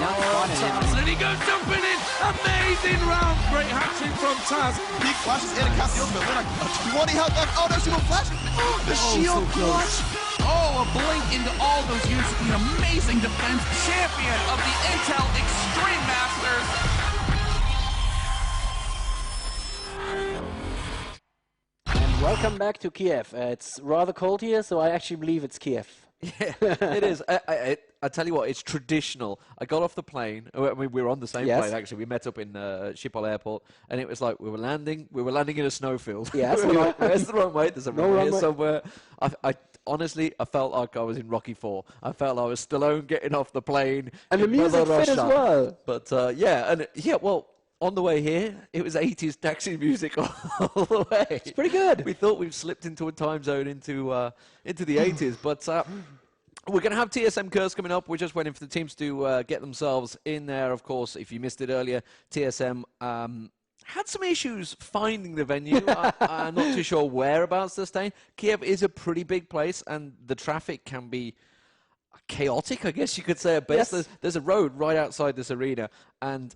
Now Taz, and he goes jumping in. Amazing round. Great hat-trick from Taz. Big flashes in and casts the ultimate. Like 20 health left. Oh no, she will flash. The shield clutch. Oh, a blink into all those units. The amazing defense champion of the Intel Extreme Masters. And welcome back to Kiev. It's rather cold here, so I actually believe it's Kiev. Yeah, it is. I tell you what, it's traditional. I got off the plane. I mean, we were on the same plane actually. We met up in Schiphol Airport, and it was like we were landing in a snowfield. Yes, that's the wrong way. There's a no runway somewhere. I honestly, I felt like I was in Rocky IV. I felt I was Stallone getting off the plane. And the music fit as well. But well. On the way here, it was 80s taxi music all the way. It's pretty good. We thought we'd slipped into a time zone into the 80s, but we're going to have TSM Curse coming up. We're just waiting for the teams to get themselves in there. Of course, if you missed it earlier, TSM had some issues finding the venue. I'm not too sure whereabouts they're staying. Kiev is a pretty big place, and the traffic can be chaotic, I guess you could say at best. Yes. There's a road right outside this arena, and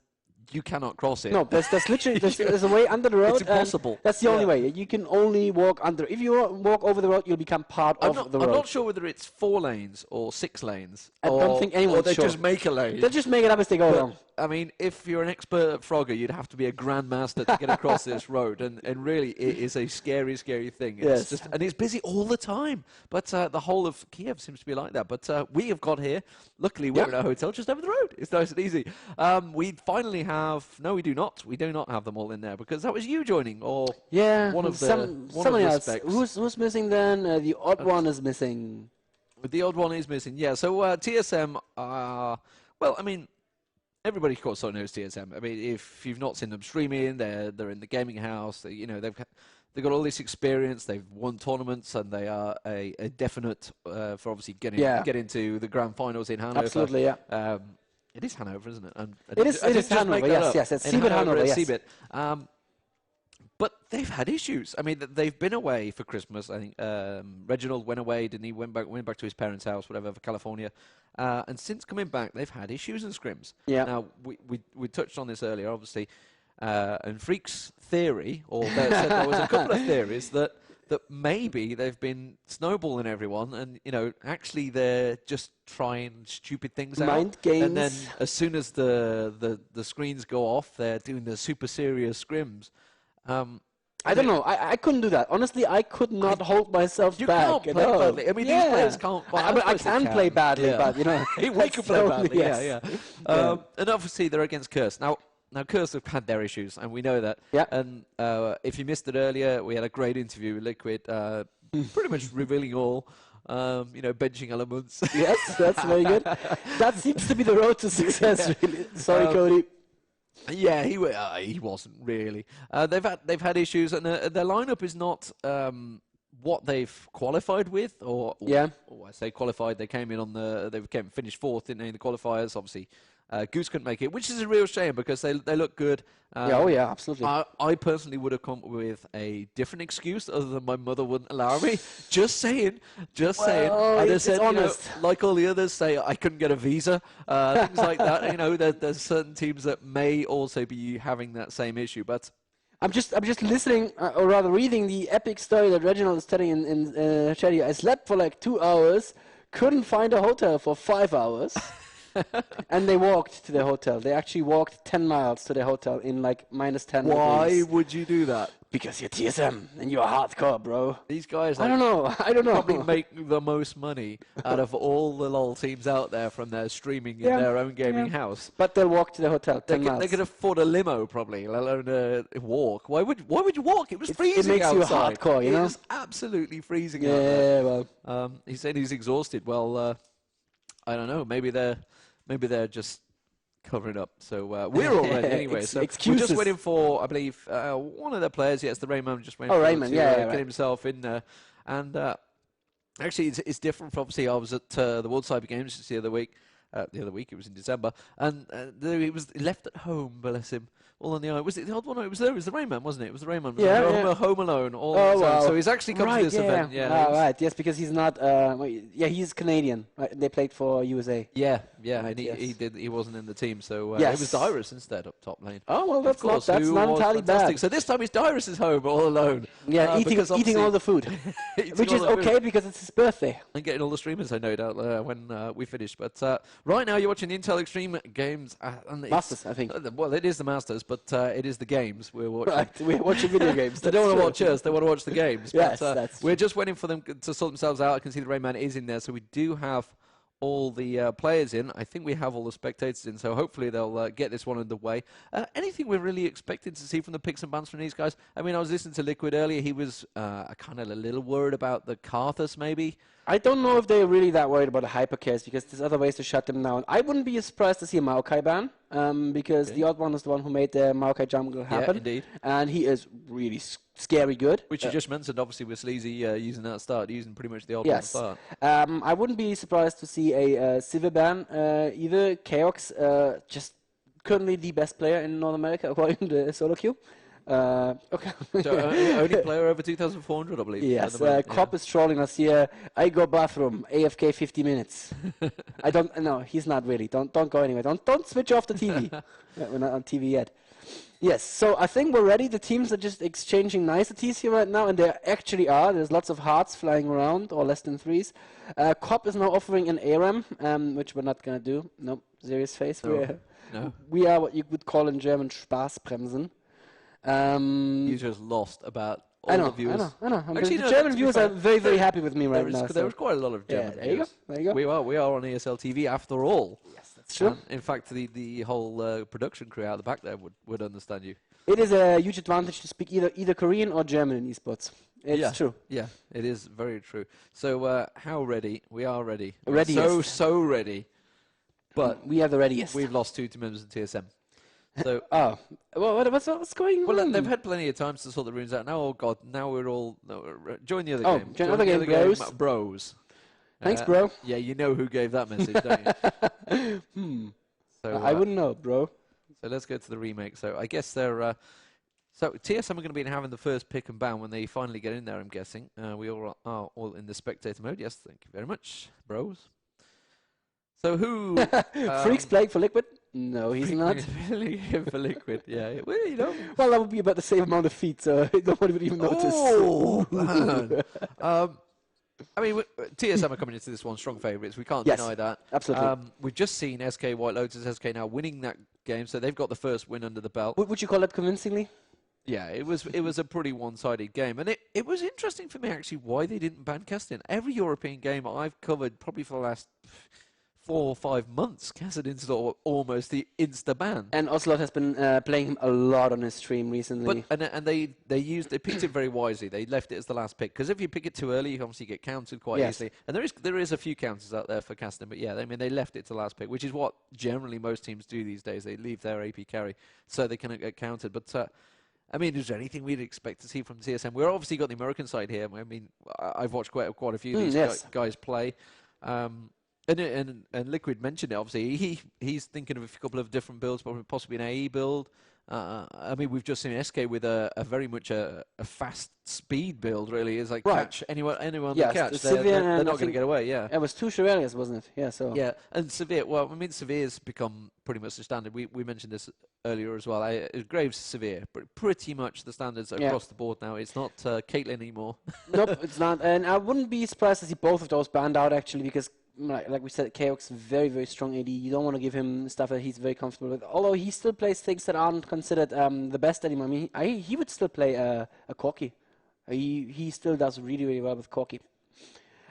you cannot cross it. No, there's literally there's a way under the road. It's impossible. That's the only way. You can only walk under. If you walk over the road, you'll become part of the road. I'm not sure whether it's 4 lanes or 6 lanes. I don't think anyone's sure. Or they sure. just make a lane. They'll just make it up as they go along. I mean, if you're an expert at Frogger, you'd have to be a grandmaster to get across this road, and really, it is a scary, scary thing. It's just, and it's busy all the time. But the whole of Kiev seems to be like that. But we have got here. Luckily, we're in a hotel just over the road. It's nice and easy. We finally have. No, we do not. We do not have them all in there because that was you joining, or one of the someone else. Who's missing then? The odd one is missing. The odd one is missing. Yeah. So TSM. Well, I mean. Everybody, of course, knows TSM. I mean, if you've not seen them streaming, they're in the gaming house. They've got all this experience. They've won tournaments, and they are a definite for obviously get into the grand finals in Hanover. Absolutely, yeah. It is Hanover, isn't it? It is Hanover. Yes. It's CeBIT Hanover. Yes. But they've had issues. I mean, they've been away for Christmas. I think Reginald went away, didn't he? Went back to his parents' house, whatever, for California. And since coming back, they've had issues in scrims. Yeah. Now, we touched on this earlier, obviously. And Freak's theory, or there was a couple of theories that maybe they've been snowballing everyone, and actually they're just trying stupid things out. Mind games. And then as soon as the screens go off, they're doing the super serious scrims. I don't know. I couldn't do that. Honestly, I could not hold myself back. You can't play badly. I mean, these players can't. Well, I can play badly, but we can play badly. Yes. Yeah. And obviously they're against Curse. Now Curse have had their issues, and we know that. Yeah. And if you missed it earlier, we had a great interview with Liquid, pretty much revealing all. Benching elements. Yes, that's very good. That seems to be the road to success, really. Sorry, Cody. Yeah, he wasn't really. They've had issues, and their lineup is not what they've qualified with, or I say qualified. They came in finished 4th in the qualifiers. Obviously, Goose couldn't make it, which is a real shame because they look good. Absolutely. I personally would have come up with a different excuse other than my mother wouldn't allow me. Just saying. And I said, like all the others say, I couldn't get a visa, things like that. There's certain teams that may also be having that same issue, but. I'm just listening, or rather reading the epic story that Reginald is telling in chat here. I slept for like 2 hours, couldn't find a hotel for 5 hours. And they walked to their hotel. They actually walked 10 miles to their hotel in like -10 degrees. Why would you do that? Because you're TSM and you're hardcore, bro. These guys, I don't know. Probably make the most money out of all the LoL teams out there from their streaming in their own gaming house. But they'll walk to the hotel 10 miles. They could afford a limo probably, let alone a walk. Why would you walk? It was freezing outside. It makes you hardcore, It was absolutely freezing out there. Yeah, well. He said he's exhausted. Well, I don't know. Maybe they're just covering up. So we're all ready anyway. So we're just waiting for, I believe, one of their players. Yes, the Rayman just waiting Rayman, to get himself in there. And actually, it's different. From, obviously, I was at the World Cyber Games just the other week. It was in December, and he was left at home. Bless him. All on the eye. Was it the odd one? It was the Rayman, wasn't it? It was the Rayman. Home alone. So he's actually come to this event. Yeah. Right. Yes, because he's not. He's Canadian. Right? They played for USA. Yeah. Yeah, Right, and yes. he wasn't in the team, so Yes. it was Dyrus instead up top lane. Oh, well, Of course, that's who not was entirely fantastic. bad. So this time it's Dyrus is home all alone. Yeah, eating because all the food, eating which all is the food. okay because it's his birthday. And getting all the streamers, I no doubt, when we finish. But right now, you're watching the Intel Extreme Games. And Masters, I think. Well, it is the Masters, but it is the games we're watching. Right, we're watching video games. They don't want to watch us, they want to watch the games. Yes, but, that's we're true. just waiting for them to sort themselves out. I can see the Rayman is in there, so we do have all the players in. I think we have all the spectators in, so hopefully they'll get this one underway. Anything we're really expected to see from the picks and bans from these guys? I mean, I was listening to Liquid earlier. He was kind of a little worried about the Karthus, maybe. I don't know if they're really that worried about the hypercase because there's other ways to shut them down. I wouldn't be surprised to see a Maokai ban because the Odd One is the one who made the Maokai jungle happen. Yeah, indeed. And he is really scary good. Which you just mentioned, obviously, with Sleazy using that start, using pretty much the Odd Yes. One start. I wouldn't be surprised to see a Sivir ban either. Chaos, just currently the best player in North America according to Solo Queue. Okay. So only player over 2,400, I believe. Yes, at the moment, Cop is trolling us here. I go bathroom, AFK 50 minutes. I don't, no, he's not really. Don't go anywhere. Don't switch off the TV. We're not on TV yet. Yes, so I think we're ready. The teams are just exchanging niceties here right now, and they actually are. There's lots of hearts flying around, or less than threes. Cop is now offering an ARAM, which we're not going to do. Nope, serious face. No. We are what you would call in German Spaßbremsen. You just lost about all the viewers. I know. Actually, The no, German to be viewers fair, are very, very happy with me right now. There was quite a lot of German there you go. viewers. There you go. We are on ESL TV after all. Yes, that's true. In fact, the whole production crew out the back there would understand you. It is a huge advantage to speak either Korean or German in esports. It's true. Yeah, it is very true. So how ready? We are ready. Readiest. So ready. But We are the readiest. we've lost 2 members in TSM. So Oh, well, what's going on? well, they've had plenty of times to sort the runes out. Now, oh god, now we're all join the other Oh, game. join the other game, bros. Bros. Thanks, bro. Yeah, you know who gave that message, don't you? So I wouldn't know, bro. So let's go to the remake. So I guess they're so TSM are going to be having the first pick and ban when they finally get in there. I'm guessing we all are all in the spectator mode. Yes, thank you very much, bros. So who Freaks playing for Liquid? No, he's not. for Liquid? Yeah, well, you know. Well, that would be about the same amount of feet, so nobody would even notice. Oh, man. I mean, TSM are coming into this one strong favourites. We can't Yes, deny that. absolutely. We've just seen SK White Lotus, SK now winning that game, so they've got the first win under the belt. Would you call that convincingly? Yeah, it was a pretty one-sided game, and it was interesting for me actually why they didn't ban Kassadin. Every European game I've covered probably for the last 4 or 5 months, Kassadin's sort of almost the insta ban. And Ocelot has been playing him a lot on his stream recently. But and they picked it very wisely. They left it as the last pick because if you pick it too early, you obviously get countered quite easily. And there is a few counters out there for Kassadin, but yeah, I mean they left it to the last pick, which is what generally most teams do these days. They leave their AP carry so they can get countered. But I mean, is there anything we'd expect to see from TSM? We've obviously got the American side here. I mean, I've watched quite a few of these guys play. And Liquid mentioned it, obviously. He's thinking of a couple of different builds, possibly an AE build. I mean, we've just seen SK with a very much a fast speed build, really. It's like catch anyone they catch. They're not going to get away, yeah. It was 2 Chevaliers, wasn't it? Yeah, so. Yeah, and Severe, well, I mean, Severe's become pretty much the standard. We mentioned this earlier as well. Graves Severe, pretty much the standards across the board now. It's not Caitlyn anymore. Nope, it's not. And I wouldn't be surprised to see both of those banned out, actually, because like we said, Chaos very, very strong AD. You don't want to give him stuff that he's very comfortable with. Although he still plays things that aren't considered the best anymore. I mean, he would still play a Corki. He still does really, really well with Corki.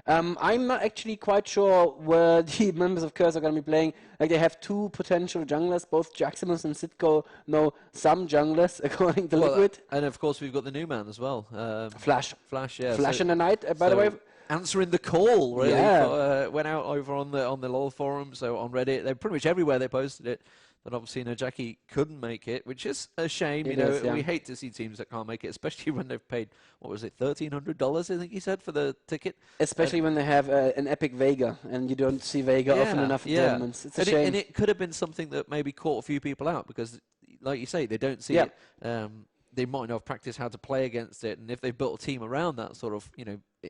I'm not actually quite sure where the members of Curse are going to be playing. Like, they have 2 potential junglers. Both Jaximus and Sitco know some junglers, according to Liquid. And, of course, we've got the new man as well. Flash, yeah. Flash in the night, by the way. Answering the call, really. Yeah. Went out over on the LoL forum, so on Reddit. They're pretty much everywhere they posted it. That obviously, Jackie couldn't make it, which is a shame. We hate to see teams that can't make it, especially when they've paid, what was it, $1,300, I think he said, for the ticket. Especially when they have an epic Vega, and you don't see Vega often enough in tournaments. It's a shame. And it could have been something that maybe caught a few people out, because, like you say, they don't see it. They might not have practiced how to play against it, and if they built a team around that sort of,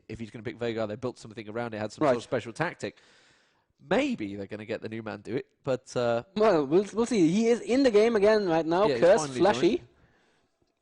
if he's going to pick Vega, they built something around it, had some sort of special tactic. maybe they're going to get the new man do it, but Well, we'll see. He is in the game again right now. Yeah, he's Curse finally Flashy.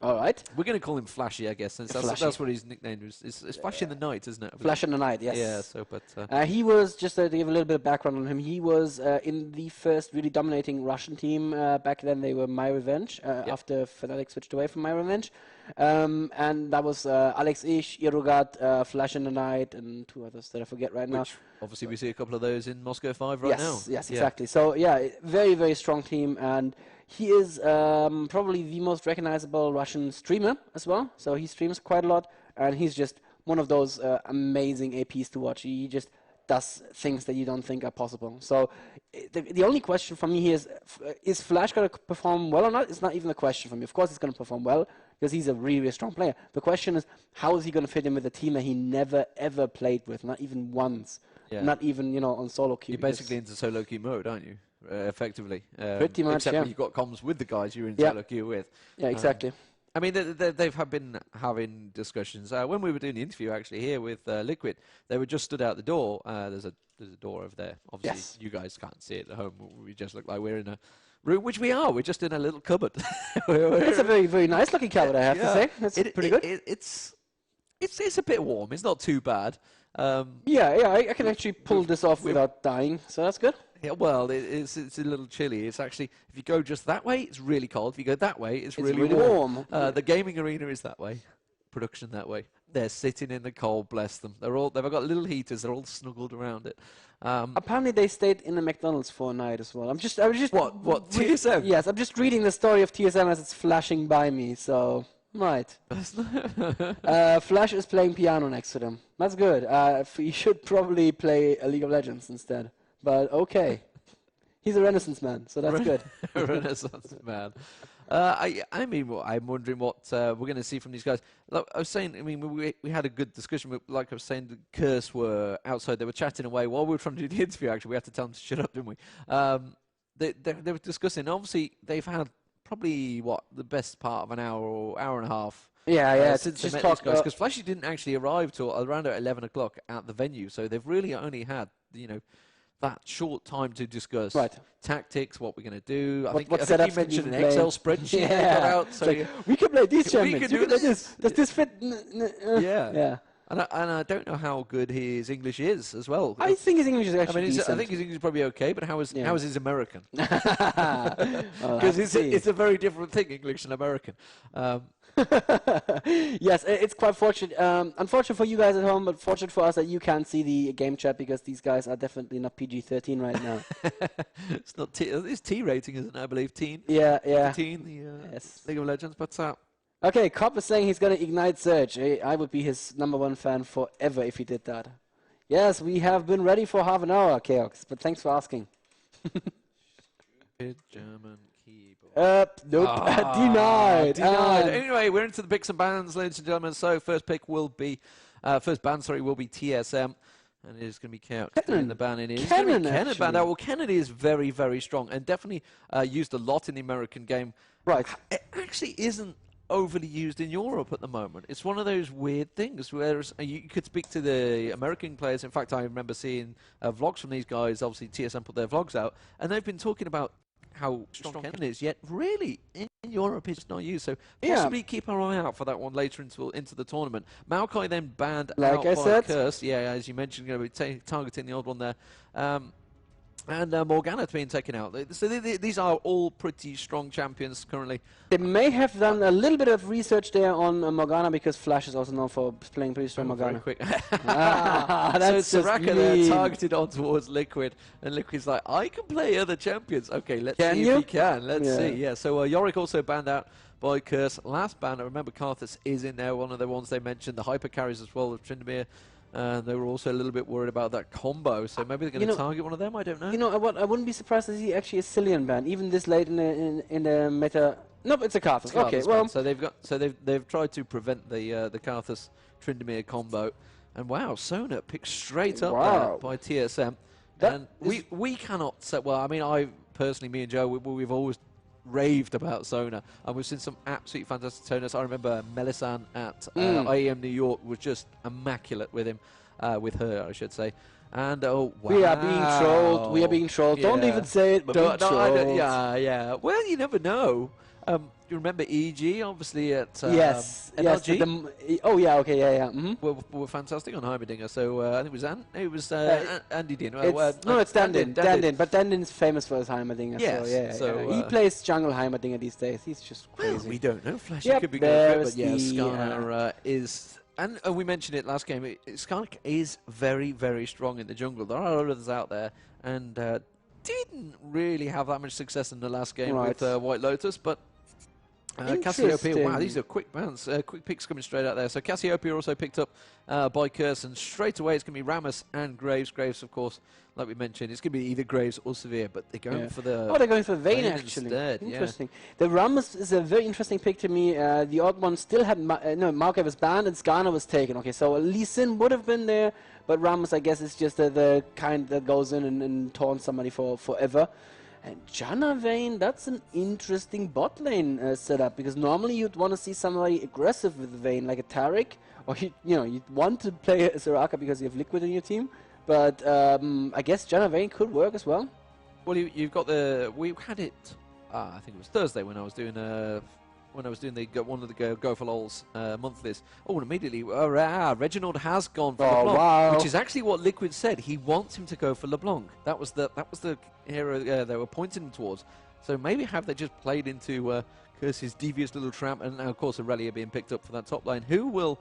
All right. we're going to call him Flashy, I guess, since Flashy. that's what his nickname is. It's Flashy in the Night, isn't it? Flash in the Night, yes. Yeah, so, but... He was, just to give a little bit of background on him, he was in the first really dominating Russian team. Back then they were My Revenge, after Fnatic switched away from My Revenge. And that was Alex Ish, Irogat, Flash in the Night, and 2 others that I forget right now. Which, obviously, we see a couple of those in Moscow 5 right now. Yes, exactly. So, yeah, very, very strong team. And he is probably the most recognizable Russian streamer as well. So he streams quite a lot. And he's just one of those amazing APs to watch. He just does things that you don't think are possible. So the only question for me here is Flash going to perform well or not? It's not even a question for me. Of course he's going to perform well because he's a really, really strong player. The question is, how is he going to fit in with a team that he never, ever played with? Not even once. Yeah. Not even, on solo queue. You're basically into solo queue mode, aren't you? Effectively. Pretty much, except when you've got comms with the guys you're in solo queue with. Yeah, exactly. I mean, they've been having discussions. When we were doing the interview, actually, here with Liquid, they were just stood out the door. There's a door over there. Obviously, you guys can't see it at home. We just look like we're in a room, which we are. We're just in a little cupboard. It's a very, very nice looking cupboard, I have to say. It's pretty good. It's a bit warm. It's not too bad. I can actually pull this off without dying, so that's good. Yeah, well, it's a little chilly. It's actually, if you go just that way, it's really cold. If you go that way, it's really warm. The gaming arena is that way. Production that way. They're sitting in the cold, bless them. They've got little heaters. They're all snuggled around it. Apparently, they stayed in the McDonald's for a night as well. I was just what TSM? Yes, I'm just reading the story of TSM as it's flashing by me. So right. Flash is playing piano next to them. That's good. He should probably play a League of Legends instead. But okay, he's a Renaissance man, so that's good. Renaissance man. I mean, I'm wondering what we're going to see from these guys. Like I was saying, I mean, we had a good discussion. Like I was saying, the Curse were outside. They were chatting away while we were trying to do the interview. Actually, we had to tell them to shut up, didn't we? They were discussing. Obviously, they've had probably the best part of an hour or hour and a half. Since they met these guys, because Flashy didn't actually arrive till around 11 o'clock at the venue, so they've really only had that short time to discuss tactics, what we're going to do. I think you mentioned an Excel spreadsheet they got out. So we can play these champions. We can do this. Does this fit? Yeah. And I don't know how good his English is as well. I think his English is actually decent. I think his English is probably okay, but how is his American? Because it's a very different thing, English and American. Yes, it's quite fortunate. Unfortunate for you guys at home, but fortunate for us that you can't see the game chat because these guys are definitely not PG-13 right now. It's not it's T rating, isn't it? I believe teen. Yeah. Teen, yes. League of Legends, but okay, Cop is saying he's going to ignite Surge. I would be his #1 fan forever if he did that. Yes, we have been ready for half an hour, Chaos, but thanks for asking. Stupid German keyboard. Nope. Denied. Anyway, we're into the picks and bans, ladies and gentlemen. So first ban will be TSM. And it is going to be Kennen. The ban is Kennen banned out. Well, Kennen is very, very strong and definitely used a lot in the American game. Right. It actually isn't overly used in Europe at the moment. It's one of those weird things where you could speak to the American players. In fact, I remember seeing vlogs from these guys. Obviously, TSM put their vlogs out, and they've been talking about how strong Kennen is, yet really in Europe it's not used. So possibly keep our eye out for that one later into the tournament. Maokai then banned out by Curse. Yeah, as you mentioned, going to be targeting the old one there. And Morgana's being taken out. So these are all pretty strong champions currently. They may have done a little bit of research there on Morgana because Flash is also known for playing pretty strong Morgana. Very quick. So Soraka there targeted on towards Liquid, and Liquid's like, I can play other champions. Okay, let's see if he can. Let's see. Yeah. So Yorick also banned out by Curse. Last ban, I remember Karthus is in there, one of the ones they mentioned. The hyper carries as well of Tryndamere. They were also a little bit worried about that combo, so maybe they're going to target one of them. I don't know. You know, I wouldn't be surprised to see actually a Cillian ban, even this late in the meta. Nope, it's a Karthus. Okay, well, so they've tried to prevent the Karthus Tryndamere combo, and wow, Sona picked straight up there by TSM, and we cannot say. Well, I mean, me and Joe, we've always raved about Sona, and we've seen some absolutely fantastic Sonas. I remember Melisande at IEM New York was just immaculate with him, with her, I should say. And oh wow, We are being trolled. We are being trolled. Don't Yeah. even say it. We're being trolled. Yeah. Well, you never know. You remember EG, obviously at Yes. NRG? Oh yeah. Okay. Yeah. Yeah. Were fantastic on Heimerdinger. So I think it was Andy Dean. No, it's Dandin. Dandin. But Dandin's famous for his Heimerdinger. Yes, So, yeah, so, he plays jungle Heimerdinger these days. He's just crazy. Well, we don't know. Flash Yep, could be good, but there's yeah, the, Skarner is. And we mentioned it last game. Skarner is very, very strong in the jungle. There are others out there, and didn't really have that much success in the last game with White Lotus, but. Cassiopeia, wow, these are quick bounce, quick picks coming straight out there. So Cassiopeia also picked up by Curse, and straight away it's going to be Rammus and Graves. Graves, of course, like we mentioned, it's going to be either Graves or Severe, but they're going for the... Oh, they're going for Vayne, actually. Instead, interesting. The Rammus is a very interesting pick to me. The odd one still had... Marquez was banned and Skarner was taken. Okay, so Lee Sin would have been there, but Rammus, I guess, is just the kind that goes in and taunts somebody for forever. And Janna Vayne, that's an interesting bot lane setup, because normally you'd want to see somebody aggressive with Vayne, like a Taric, or you'd want to play a Soraka because you have Liquid in your team. But I guess Janna Vayne could work as well. Well, you've got we had it. I think it was Thursday when I was doing one of the Go for Lols monthlies. Oh, and immediately Reginald has gone for LeBlanc, wow. which is actually what Liquid said. He wants him to go for LeBlanc. That was the hero they were pointing towards. So maybe have they just played into Curse's devious little trap, and now of course Aurelia being picked up for that top lane. Who will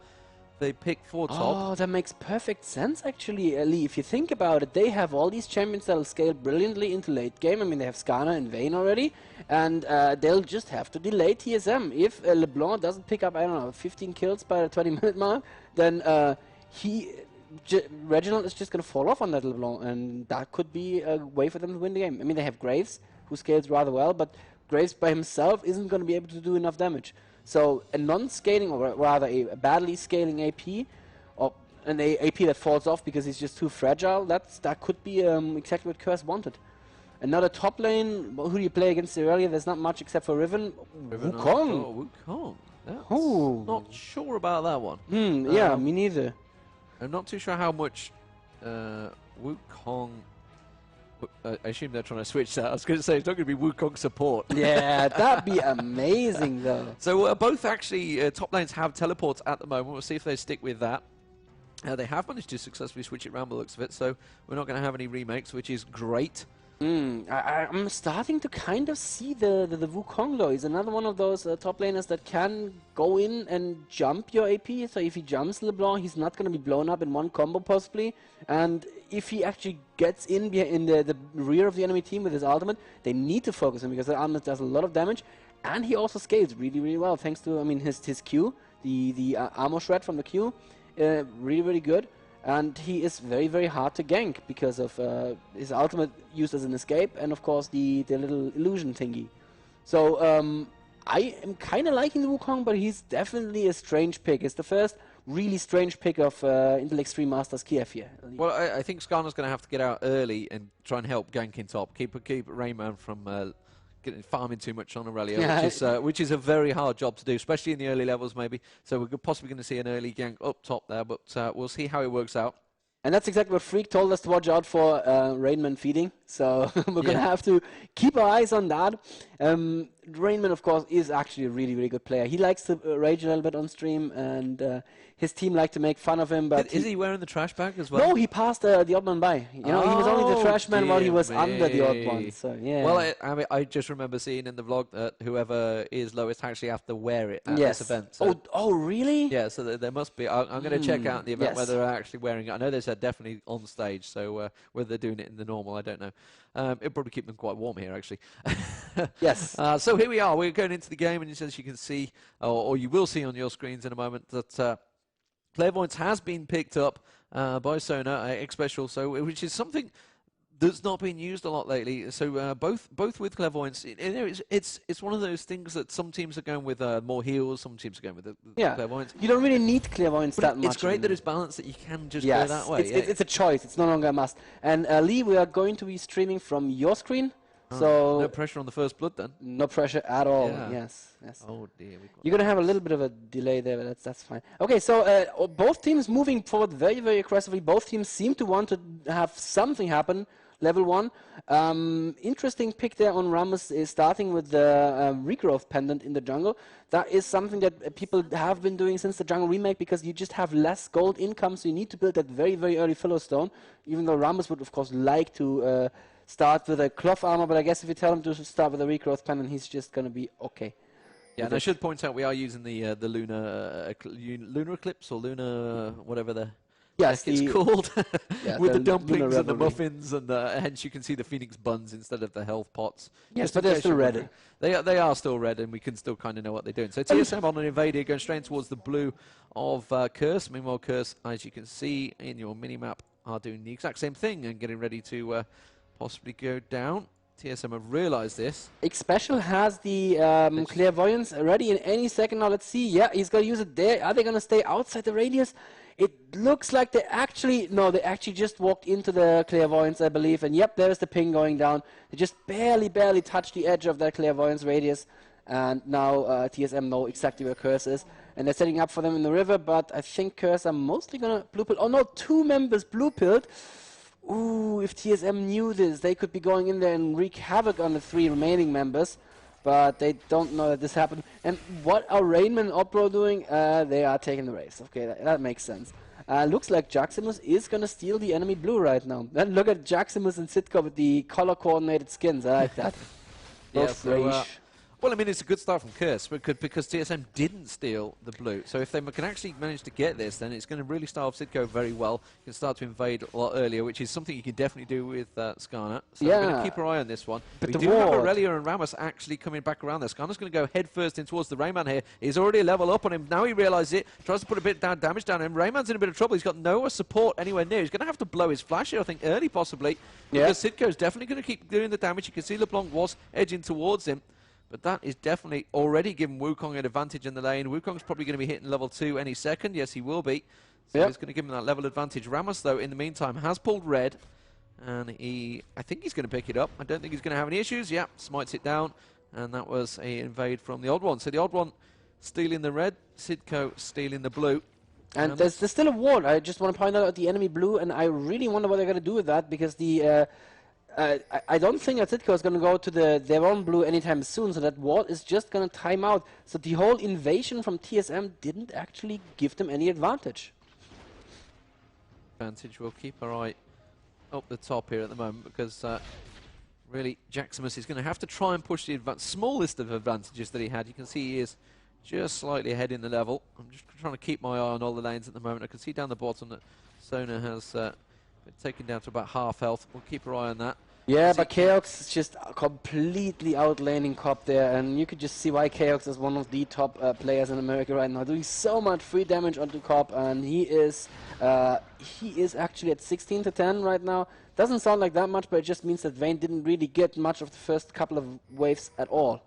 they pick for top? Oh, that makes perfect sense, actually, Lee. If you think about it, they have all these champions that'll scale brilliantly into late game. I mean, they have Skarner and Vayne already, and they'll just have to delay TSM. If LeBlanc doesn't pick up, I don't know, 15 kills by the 20-minute mark, then Reginald is just going to fall off on that LeBlanc, and that could be a way for them to win the game. I mean, they have Graves, who scales rather well, but Graves by himself isn't going to be able to do enough damage. So a non-scaling, or rather a badly scaling AP, or an AP that falls off because he's just too fragile, that could be exactly what Curse wanted. Another top lane, who do you play against earlier? There's not much except for Riven. Wukong. Wukong. Oh. Not sure about that one. Yeah, me neither. I'm not too sure how much Wukong... I assume they're trying to switch that. I was going to say it's not going to be Wukong support. Yeah, that'd be amazing, though. So both actually top lanes have teleports at the moment. We'll see if they stick with that. They have managed to successfully switch it around by the looks of it, so we're not going to have any remakes, which is great. I'm starting to kind of see the Wukong though. He's another one of those top laners that can go in and jump your AP. So if he jumps LeBlanc, he's not going to be blown up in one combo possibly. And if he actually gets in the rear of the enemy team with his ultimate, they need to focus him because the ultimate does a lot of damage. And he also scales really, really well thanks to, I mean, his Q, the armor shred from the Q, really, really good. And he is very, very hard to gank because of his ultimate used as an escape and, of course, the little illusion thingy. So I am kind of liking the Wukong, but he's definitely a strange pick. It's the first really strange pick of Intel Extreme Masters Kiev here. Well, I think Skarner's going to have to get out early and try and help gank in top. Keep Rayman from farming too much on Aurelia, which is a very hard job to do, especially in the early levels maybe. So we're possibly going to see an early gank up top there, but we'll see how it works out. And that's exactly what Freak told us to watch out for, Rainman feeding. So we're going to have to keep our eyes on that. Rainman, of course, is actually a really, really good player. He likes to rage a little bit on stream, and his team like to make fun of him. But is he wearing the trash bag as well? No, he passed the odd man by. You know, he was only the trash man while he was under the odd one. So yeah. Well, I just remember seeing in the vlog that whoever is lowest actually have to wear it at this event. So oh, really? Yeah. So there must be. I'm going to check out the event whether they're actually wearing it. I know they said definitely on stage. So whether they're doing it in the normal, I don't know. It'll probably keep them quite warm here, actually. Yes. So here we are. We're going into the game, and as you can see, or you will see on your screens in a moment, that Clairvoyance has been picked up by Sona, X-Special, so which is something that's not been used a lot lately. So both with Clairvoyance, it's one of those things that some teams are going with more heals, some teams are going with the Clairvoyance. You don't really need Clairvoyance that much. It's great that it's balanced, that you can just go that way. It's a choice. It's no longer a must. And Lee, we are going to be streaming from your screen. So no pressure on the first blood then. no pressure at all. Yeah. Yes, yes. Oh dear. You're gonna have a little bit of a delay there, but that's fine. Okay, so both teams moving forward very, very aggressively. Both teams seem to want to have something happen. Level 1. Interesting pick there on Ramos is starting with the regrowth pendant in the jungle. That is something that people have been doing since the jungle remake, because you just have less gold income, so you need to build that very, very early Philo Stone. Even though Ramos would, of course, like to start with a cloth armor, but I guess if you tell him to start with a regrowth pendant, he's just going to be okay. Yeah, and I should point out we are using the lunar eclipse or lunar whatever the Yes, it's called, yeah, with the the dumplings lunar and the revelry. muffins, and hence you can see the phoenix buns instead of the health pots. Yes, Just but in they're case still you're red. wondering. They are still red, and we can still kind of know what they're doing. So TSM on an invader going straight towards the blue of Curse. Meanwhile, Curse, as you can see in your mini-map, are doing the exact same thing and getting ready to possibly go down. TSM have realised this. X Special has the clairvoyance ready in any second now. Let's see. Yeah, he's going to use it there. Are they going to stay outside the radius? It looks like they actually... No, they actually just walked into the clairvoyance, I believe. And yep, there's the ping going down. They just barely touched the edge of that clairvoyance radius. And now TSM know exactly where Curse is. And they're setting up for them in the river, but I think Curse are mostly going to blue pill. Oh no, 2 members blue pilled. Ooh, if TSM knew this, they could be going in there and wreak havoc on the 3 remaining members. But they don't know that this happened. And what are Rainman and Opro doing? They are taking the race. Okay, that makes sense. Looks like Jaximus is going to steal the enemy blue right now. Then look at Jaximus and Sitka with the color-coordinated skins. I like that. Yeah, Both so, range. well, I mean, it's a good start from Curse because TSM didn't steal the blue. So if they can actually manage to get this, then it's going to really start off Sitco very well. You can start to invade a lot earlier, which is something you can definitely do with Skarner. So we're going to keep our eye on this one. But we the do have ward. Aurelia and Ramos actually coming back around there. Skarner's going to go head first in towards the Rayman here. He's already a level up on him. Now he realises it. Tries to put a bit of damage down on him. Rayman's in a bit of trouble. He's got no support anywhere near. He's going to have to blow his flash here, I think, early possibly. Yeah. Because Sitco's definitely going to keep doing the damage. You can see LeBlanc was edging towards him. But that is definitely already giving Wukong an advantage in the lane. Wukong's probably going to be hitting level 2 any second. Yes, he will be. So he's going to give him that level advantage. Ramos, though, in the meantime, has pulled red. And I think he's going to pick it up. I don't think he's going to have any issues. Yeah, smites it down. And that was a invade from the Odd One. So the Odd One stealing the red. Sidco stealing the blue. And there's still a ward. I just want to point out the enemy blue, and I really wonder what they're going to do with that, because the... I don't think that Sitco is going to go to their own blue anytime soon, so that ward is just going to time out. So the whole invasion from TSM didn't actually give them any advantage. We'll keep our eye up the top here at the moment, because really Jaximus is going to have to try and push the smallest of advantages that he had. You can see he is just slightly ahead in the level. I'm just trying to keep my eye on all the lanes at the moment. I can see down the bottom that Sona has... been taken down to about half health. We'll keep our eye on that. Yeah, but Chaos is just completely outlaning Cop there, and you could just see why Chaos is one of the top players in America right now, doing so much free damage onto Cop, and he is actually at 16 to 10 right now. Doesn't sound like that much, but it just means that Vayne didn't really get much of the first couple of waves at all.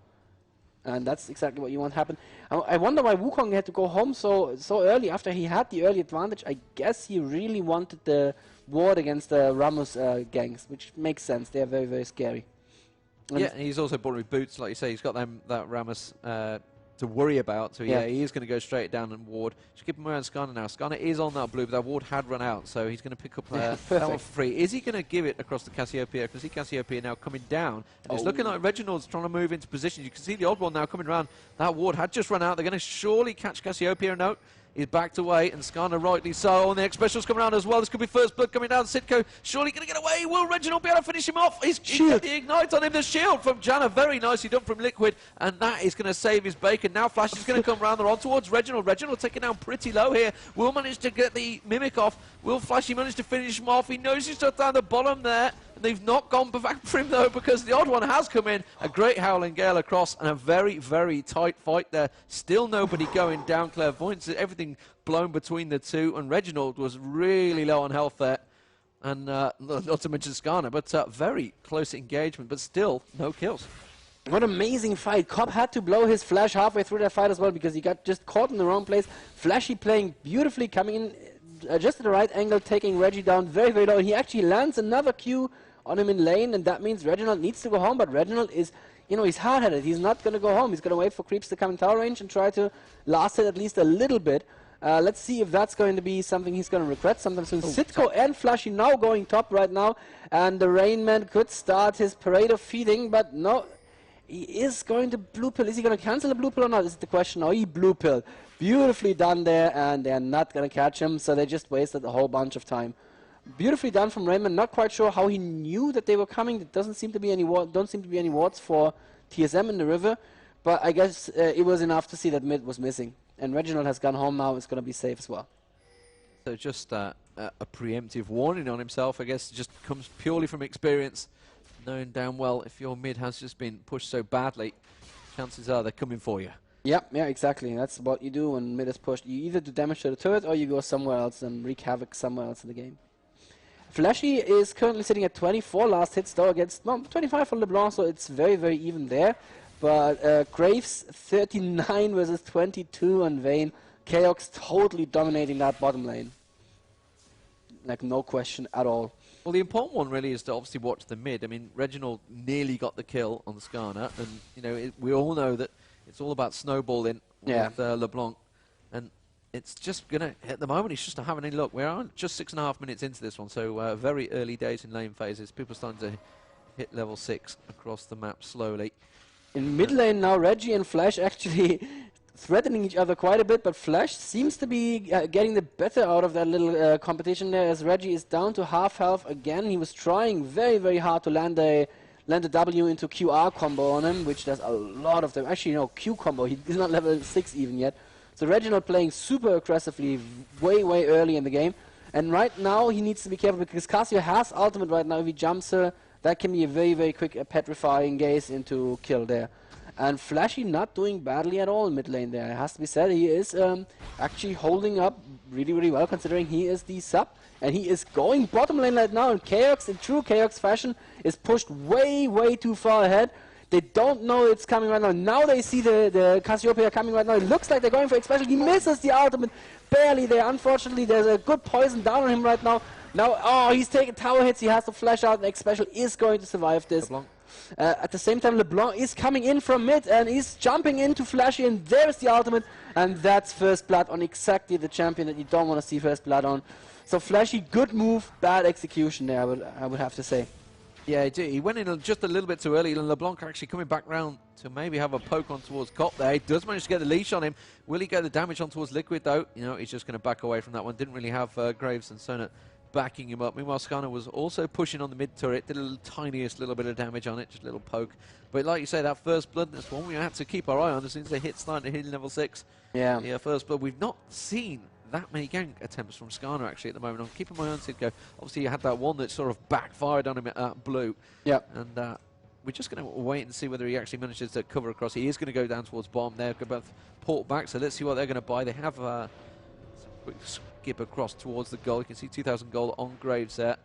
And that's exactly what you want to happen. I wonder why Wukong had to go home so early after he had the early advantage. I guess he really wanted the ward against the Ramos gangs, which makes sense. They are very, very scary. And yeah, and he's also bought with boots, like you say. He's got that Ramos to worry about. So yeah, he is going to go straight down and ward. Just keep him around Skarner now. Skarner is on that blue, but that ward had run out, so he's going to pick up that one for free. Is he going to give it across the Cassiopeia? I can see Cassiopeia now coming down, and it's looking like Reginald's trying to move into position. You can see the Odd One now coming around. That ward had just run out. They're going to surely catch Cassiopeia. No. He's backed away, and Skarner rightly so. And the X-Special's coming around as well. This could be first blood coming down. Sitco surely going to get away. Will Reginald be able to finish him off? He's got the ignite on him. The shield from Janna, very nicely done from Liquid. And that is going to save his bacon. Now Flash is going to come round. They're on towards Reginald. Reginald taking down pretty low here. Will manage to get the Mimic off. Will Flashy manage to finish him off? He knows he's stuck down the bottom there. They've not gone back for him, though, because the Odd One has come in. A great Howling Gale across, and a very, very tight fight there. Still nobody going down. Clairvoyance, everything blown between the two, and Reginald was really low on health there. And not to mention Skarner, but very close engagement, but still no kills. What an amazing fight. Cobb had to blow his flash halfway through that fight as well, because he got just caught in the wrong place. Flashy playing beautifully, coming in just at the right angle, taking Reggie down very, very low. And he actually lands another Q on him in lane, and that means Reginald needs to go home, but Reginald is, you know, he's hard-headed. He's not going to go home. He's going to wait for creeps to come in tower range and try to last it at least a little bit. Let's see if that's going to be something he's going to regret sometime soon. Sitco and Flashy now going top right now, and the Rainman could start his parade of feeding, but no, he is going to blue pill. Is he going to cancel the blue pill or not? This is the question. Oh, he blue pill. Beautifully done there, and they're not going to catch him, so they just wasted a whole bunch of time. Beautifully done from Rainman. Not quite sure how he knew that they were coming. There doesn't seem to be any wards for TSM in the river, but I guess it was enough to see that mid was missing. And Reginald has gone home now. It's going to be safe as well. So just a preemptive warning on himself, I guess, just comes purely from experience, knowing damn well if your mid has just been pushed so badly, chances are they're coming for you. Yeah, exactly. That's what you do when mid is pushed. You either do damage to the turret or you go somewhere else and wreak havoc somewhere else in the game. Flashy is currently sitting at 24 last hits though against 25 for LeBlanc, so it's very, very even there. But Graves 39 versus 22 on Vayne. Chaos totally dominating that bottom lane. Like no question at all. Well, the important one really is to obviously watch the mid. I mean, Reginald nearly got the kill on the Skarner, and you know we all know that it's all about snowballing with LeBlanc, and it's just gonna at the moment. He's just not having any luck. We're just 6.5 minutes into this one, so very early days in lane phases. People are starting to hit level 6 across the map slowly. In mid lane now, Reggie and Flash actually threatening each other quite a bit, but Flash seems to be getting the better out of that little competition there, as Reggie is down to half health again. He was trying very, very hard to land a W into QR combo on him, which does a lot of them. Actually, no, Q combo. He's not level 6 even yet. So Reginald playing super aggressively way, way early in the game. And right now he needs to be careful because Casio has ultimate right now. If he jumps her, that can be a very, very quick petrifying gaze into kill there. And Flashy not doing badly at all in mid lane there. It has to be said, he is actually holding up really, really well considering he is the sub. And he is going bottom lane right now, and Chaos, in true Chaos fashion, is pushed way, way too far ahead. They don't know it's coming right now. Now they see the Cassiopeia coming right now. It looks like they're going for X special. He misses the ultimate barely there. Unfortunately, there's a good poison down on him right now. Now, oh, he's taking tower hits. He has to flash out, and X special is going to survive this. At the same time, LeBlanc is coming in from mid, and he's jumping into Flashy, and there's the ultimate. And that's first blood on exactly the champion that you don't want to see first blood on. So Flashy, good move, bad execution there, I would have to say. Yeah, he went in just a little bit too early, and LeBlanc actually coming back round to maybe have a poke on towards Cop there. He does manage to get the leash on him. Will he get the damage on towards Liquid, though? You know, he's just going to back away from that one. Didn't really have Graves and Sonat backing him up. Meanwhile, Skarner was also pushing on the mid turret, did a little tiniest little bit of damage on it, just a little poke. But like you say, that first blood, that's one we had to keep our eye on as soon as they started hitting level 6. Yeah, first blood. We've not seen that many gank attempts from Skarner actually at the moment. I'm keeping my own Sidco. Obviously, you had that one that sort of backfired on him at blue. Yeah. And we're just going to wait and see whether he actually manages to cover across. He is going to go down towards bottom there, go both port back. So let's see what they're going to buy. They have some quick skip across towards the goal. You can see 2,000 gold on Graves there.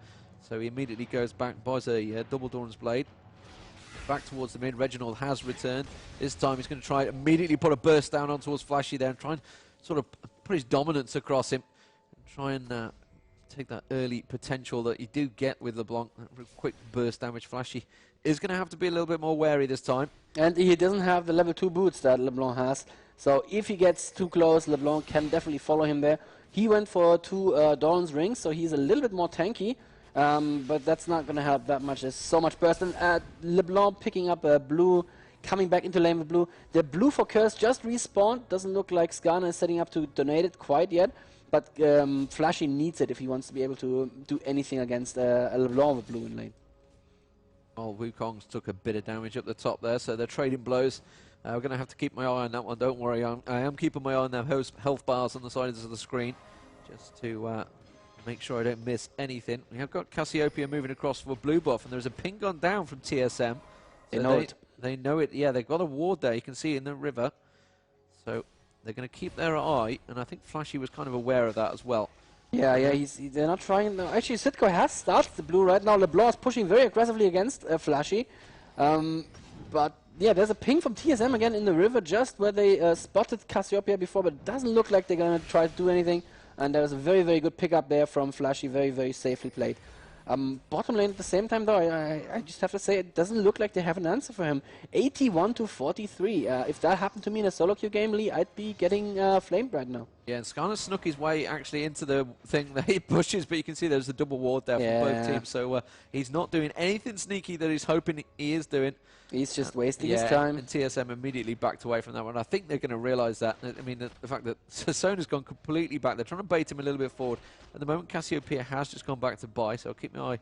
So he immediately goes back, buys a double Dawn's Blade. Back towards the mid. Reginald has returned. This time he's going to try immediately put a burst down on towards Flashy there and try and sort of put his dominance across him and try and take that early potential that you do get with LeBlanc. That quick burst damage. Flashy is going to have to be a little bit more wary this time. And he doesn't have the level 2 boots that LeBlanc has. So if he gets too close, LeBlanc can definitely follow him there. He went for 2 Dawn's Rings, so he's a little bit more tanky. But that's not going to help that much. There's so much burst. And LeBlanc picking up a blue, coming back into lane with blue. The blue for Curse just respawned. Doesn't look like Skarner is setting up to donate it quite yet. But Flashy needs it if he wants to be able to do anything against a LeBlanc with blue in lane. Oh, Wukong's took a bit of damage up the top there, so they're trading blows. We're going to have to keep my eye on that one. Don't worry, I am keeping my eye on their health bars on the sides of the screen, just to make sure I don't miss anything. We have got Cassiopeia moving across for blue buff, and there's a ping gone down from TSM. They know it. They know it. Yeah, they've got a ward there. You can see in the river. So they're going to keep their eye, and I think Flashy was kind of aware of that as well. Yeah, they're not trying. No, actually, Sitco has started the blue right now. LeBlanc is pushing very aggressively against Flashy. But yeah, there's a ping from TSM again in the river, just where they spotted Cassiopeia before, but it doesn't look like they're going to try to do anything. And there's a very, very good pickup there from Flashy, very, very safely played. Bottom lane at the same time, though, I just have to say it doesn't look like they have an answer for him. 81 to 43. If that happened to me in a solo queue game, Lee, I'd be getting flamed right now. Yeah, and Skarner snuck his way actually into the thing that he pushes, but you can see there's a double ward there from both teams. So he's not doing anything sneaky that he's hoping he is doing. He's just wasting his time. And TSM immediately backed away from that one. I think they're going to realise that. I mean, the fact that Sona's gone completely back. They're trying to bait him a little bit forward. At the moment, Cassiopeia has just gone back to buy, so I'll keep my eye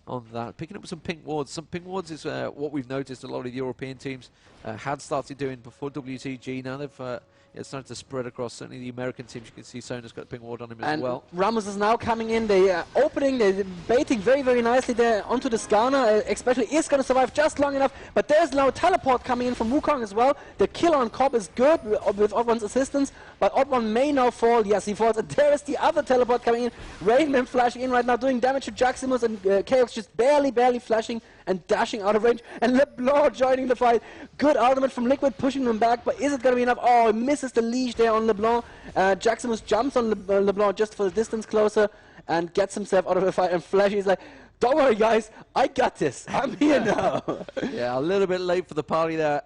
on that. Picking up some pink wards. Some pink wards is what we've noticed a lot of the European teams had started doing before WTG. Now they've it's starting to spread across. Certainly the American teams, you can see Sona's got a pink ward on him as well. Ramos is now coming in. They are opening, they're baiting very, very nicely there onto the Skarner. Especially is going to survive just long enough. But there's now a teleport coming in from Wukong as well. The kill on Cobb is good with Odd1's assistance. But Odd1 may now fall. Yes, he falls. And there is the other teleport coming in. Rainman flashing in right now, doing damage to Jaximus, and Chaos just barely flashing and dashing out of range. And LeBlanc joining the fight. Good ultimate from Liquid, pushing them back. But is it going to be enough? Oh, he misses the leash there on LeBlanc. Jaximus jumps on LeBlanc just for the distance closer and gets himself out of the fight. And Flashy is like, don't worry, guys. I got this. I'm here now. Yeah, a little bit late for the party there.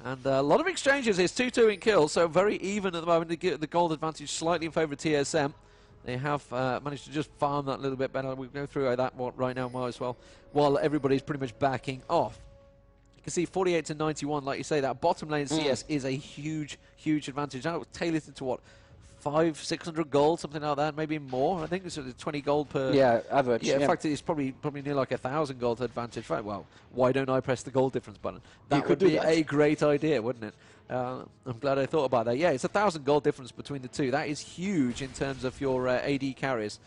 And a lot of exchanges. It's 2-2 in kills, so very even at the moment. To get the gold advantage slightly in favour of TSM. They have managed to just farm that a little bit better. We'll go through that right now as well, while everybody's pretty much backing off. You can see 48 to 91, like you say, that bottom lane CS is a huge advantage. Now it's tailored into what, 500-600 gold, something like that, maybe more. I think it's 20 gold per. Yeah, average. Yeah, in fact, it's probably near like 1,000 gold advantage. Right, well, why don't I press the gold difference button? That would be a great idea, wouldn't it? I'm glad I thought about that. Yeah, it's 1,000 gold difference between the two. That is huge in terms of your AD carries.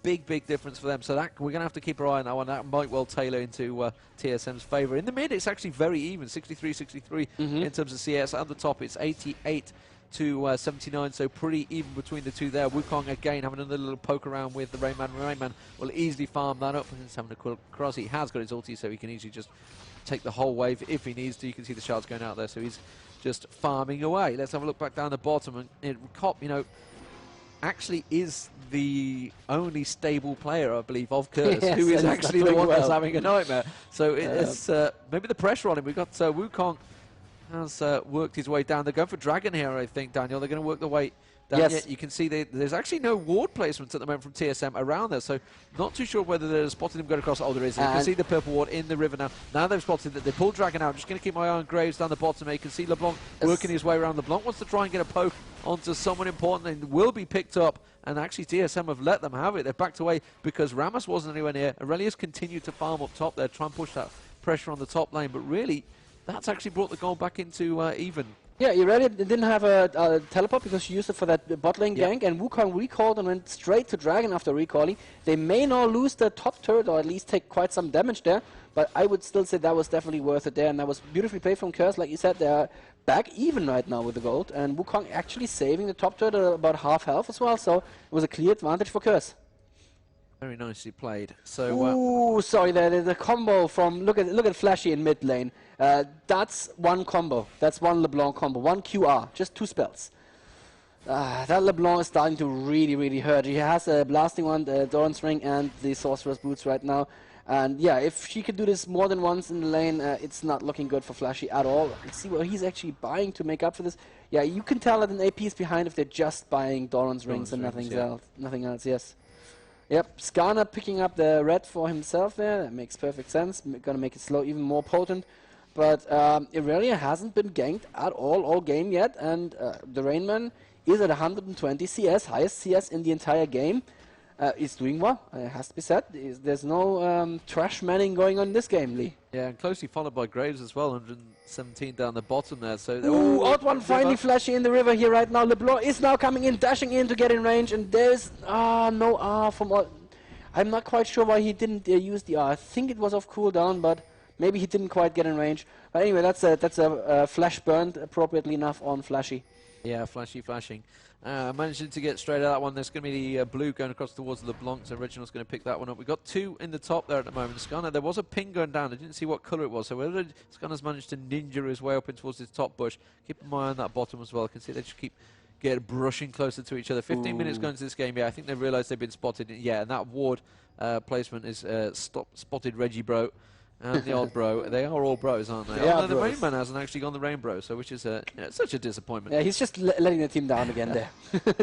Big difference for them. So that we're going to have to keep our eye on that one. That might well tailor into TSM's favour. In the mid, it's actually very even, 63-63 in terms of CS. At the top, it's 88 to 79, so pretty even between the two there. Wukong again having another little poke around with the Rainman. Rainman will easily farm that up. He's having a quick cross. He has got his ulti, so he can easily just take the whole wave if he needs to. You can see the shards going out there, so he's just farming away. Let's have a look back down the bottom. And Cop, you know, actually is the only stable player, I believe, of Curtis, who is actually the one that's having a nightmare. So it's maybe the pressure on him. We've got Wukong has worked his way down. They're going for Dragon here, I think, Daniel. They're going to work their way down. Yes. You can see there's actually no ward placement at the moment from TSM around there, so not too sure whether they're spotting him going across. Oh, there is. You can see the purple ward in the river now. Now they've spotted that. They pulled Dragon out. Just going to keep my eye on Graves down the bottom there. You can see LeBlanc working his way around. LeBlanc wants to try and get a poke onto someone important and will be picked up. And actually TSM have let them have it. They've backed away because Ramos wasn't anywhere near. Aurelius continued to farm up top there, try and push that pressure on the top lane, but really that's actually brought the goal back into even. Yeah, Irelia didn't have a teleport because she used it for that bot lane gank, and Wukong recalled and went straight to Dragon after recalling. They may now lose the top turret, or at least take quite some damage there, but I would still say that was definitely worth it there, and that was beautifully played from Curse. Like you said, they're back even right now with the gold, and Wukong actually saving the top turret at about half health as well, so it was a clear advantage for Curse. Very nicely played. So, ooh, sorry, the combo from look at Flashy in mid lane. That's one combo. That's one LeBlanc combo. One QR, just 2 spells. That LeBlanc is starting to really hurt. He has a blasting one, the Doran's Ring, and the Sorcerer's Boots right now. And yeah, if she could do this more than once in the lane, it's not looking good for Flashy at all. Let's see what he's actually buying to make up for this. Yeah, you can tell that an AP is behind if they're just buying Doran's Rings and nothing else. Nothing else. Yes. Yep, Skarner picking up the red for himself there. That makes perfect sense. Gonna make it slow even more potent. But Irelia hasn't been ganked at all game yet, and the Rainman is at 120 CS, highest CS in the entire game. Is doing well, it has to be said. There's no trash manning going on in this game, Lee. Yeah, and closely followed by Graves as well, 117 down the bottom there. So ooh, Odd1 finally flashing in the river here right now. LeBlanc is now coming in, dashing in to get in range, and there's no R from Odd. I'm not quite sure why he didn't use the R. I think it was off cooldown, but maybe he didn't quite get in range. But anyway, that's a flash burned appropriately enough on Flashy. Yeah, flashing. Managing to get straight at that one. There's going to be the blue going across towards LeBlanc, so Reginald's going to pick that one up. We've got 2 in the top there at the moment. Skarner, there was a ping going down. I didn't see what colour it was, so whether Skarner's managed to ninja his way up in towards his top bush. Keep an eye on that bottom as well. I can see they just keep brushing closer to each other. 15 minutes going into this game, yeah, I think they realised they've been spotted. Yeah, and that ward placement is spotted Reggie Bro and the old bro. They are all bros, aren't they? Yeah, Although the bros. Rainman hasn't actually gone the Rainbow, so which is such a disappointment. Yeah, he's just letting the team down again there.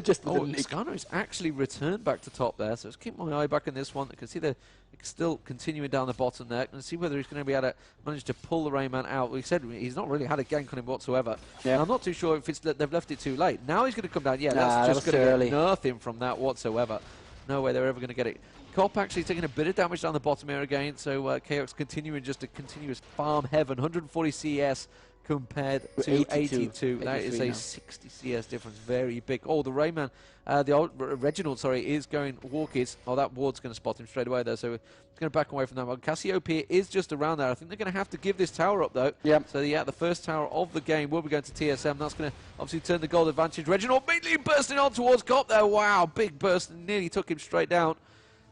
Just a Oh, little nick. Scano is actually returned back to top there, so let's keep my eye back on this one. I can see they're still continuing down the bottom there, and see whether he's going to be able to manage to pull the Rayman out. We said he's not really had a gank on him whatsoever. Yeah. And I'm not too sure if it's they've left it too late. Now he's going to come down. Yeah, Nah, that's that just was going too to early. get nothing from that whatsoever. No way they're ever going to get it. Cop actually taking a bit of damage down the bottom here again, so KX continuing just a continuous farm heaven. 140 CS compared to 82. That is a 60 CS difference, very big. Oh, the Rayman, the old Reginald, sorry, is going walkies. Oh, that ward's going to spot him straight away, though, so it's going to back away from that one. Cassiopeia is just around there. I think they're going to have to give this tower up, though. Yep. So, yeah, the first tower of the game will be going to TSM. That's going to obviously turn the gold advantage. Reginald immediately bursting on towards Cop there. Wow, big burst, nearly took him straight down.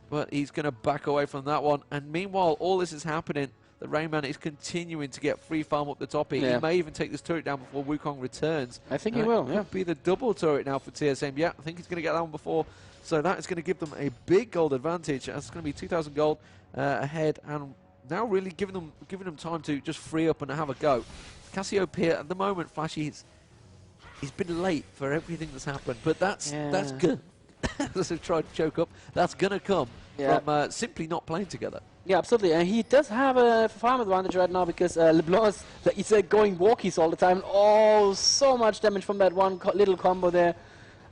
But he's going to back away from that one. And meanwhile, all this is happening. The Rayman is continuing to get free farm up the top here. Yeah. He may even take this turret down before Wukong returns. I think he will, Could yeah. be the double turret now for TSM. Yeah, I think he's going to get that one before. So that is going to give them a big gold advantage. That's going to be 2,000 gold ahead. And now really giving them time to just free up and have a go. Cassiopeia, at the moment, Flashy, he's been late for everything that's happened. But that's good. As I've tried to choke up, that's going to come from simply not playing together. Yeah, absolutely. And he does have a farm advantage right now because LeBlanc is going walkies all the time. Oh, so much damage from that one little combo there.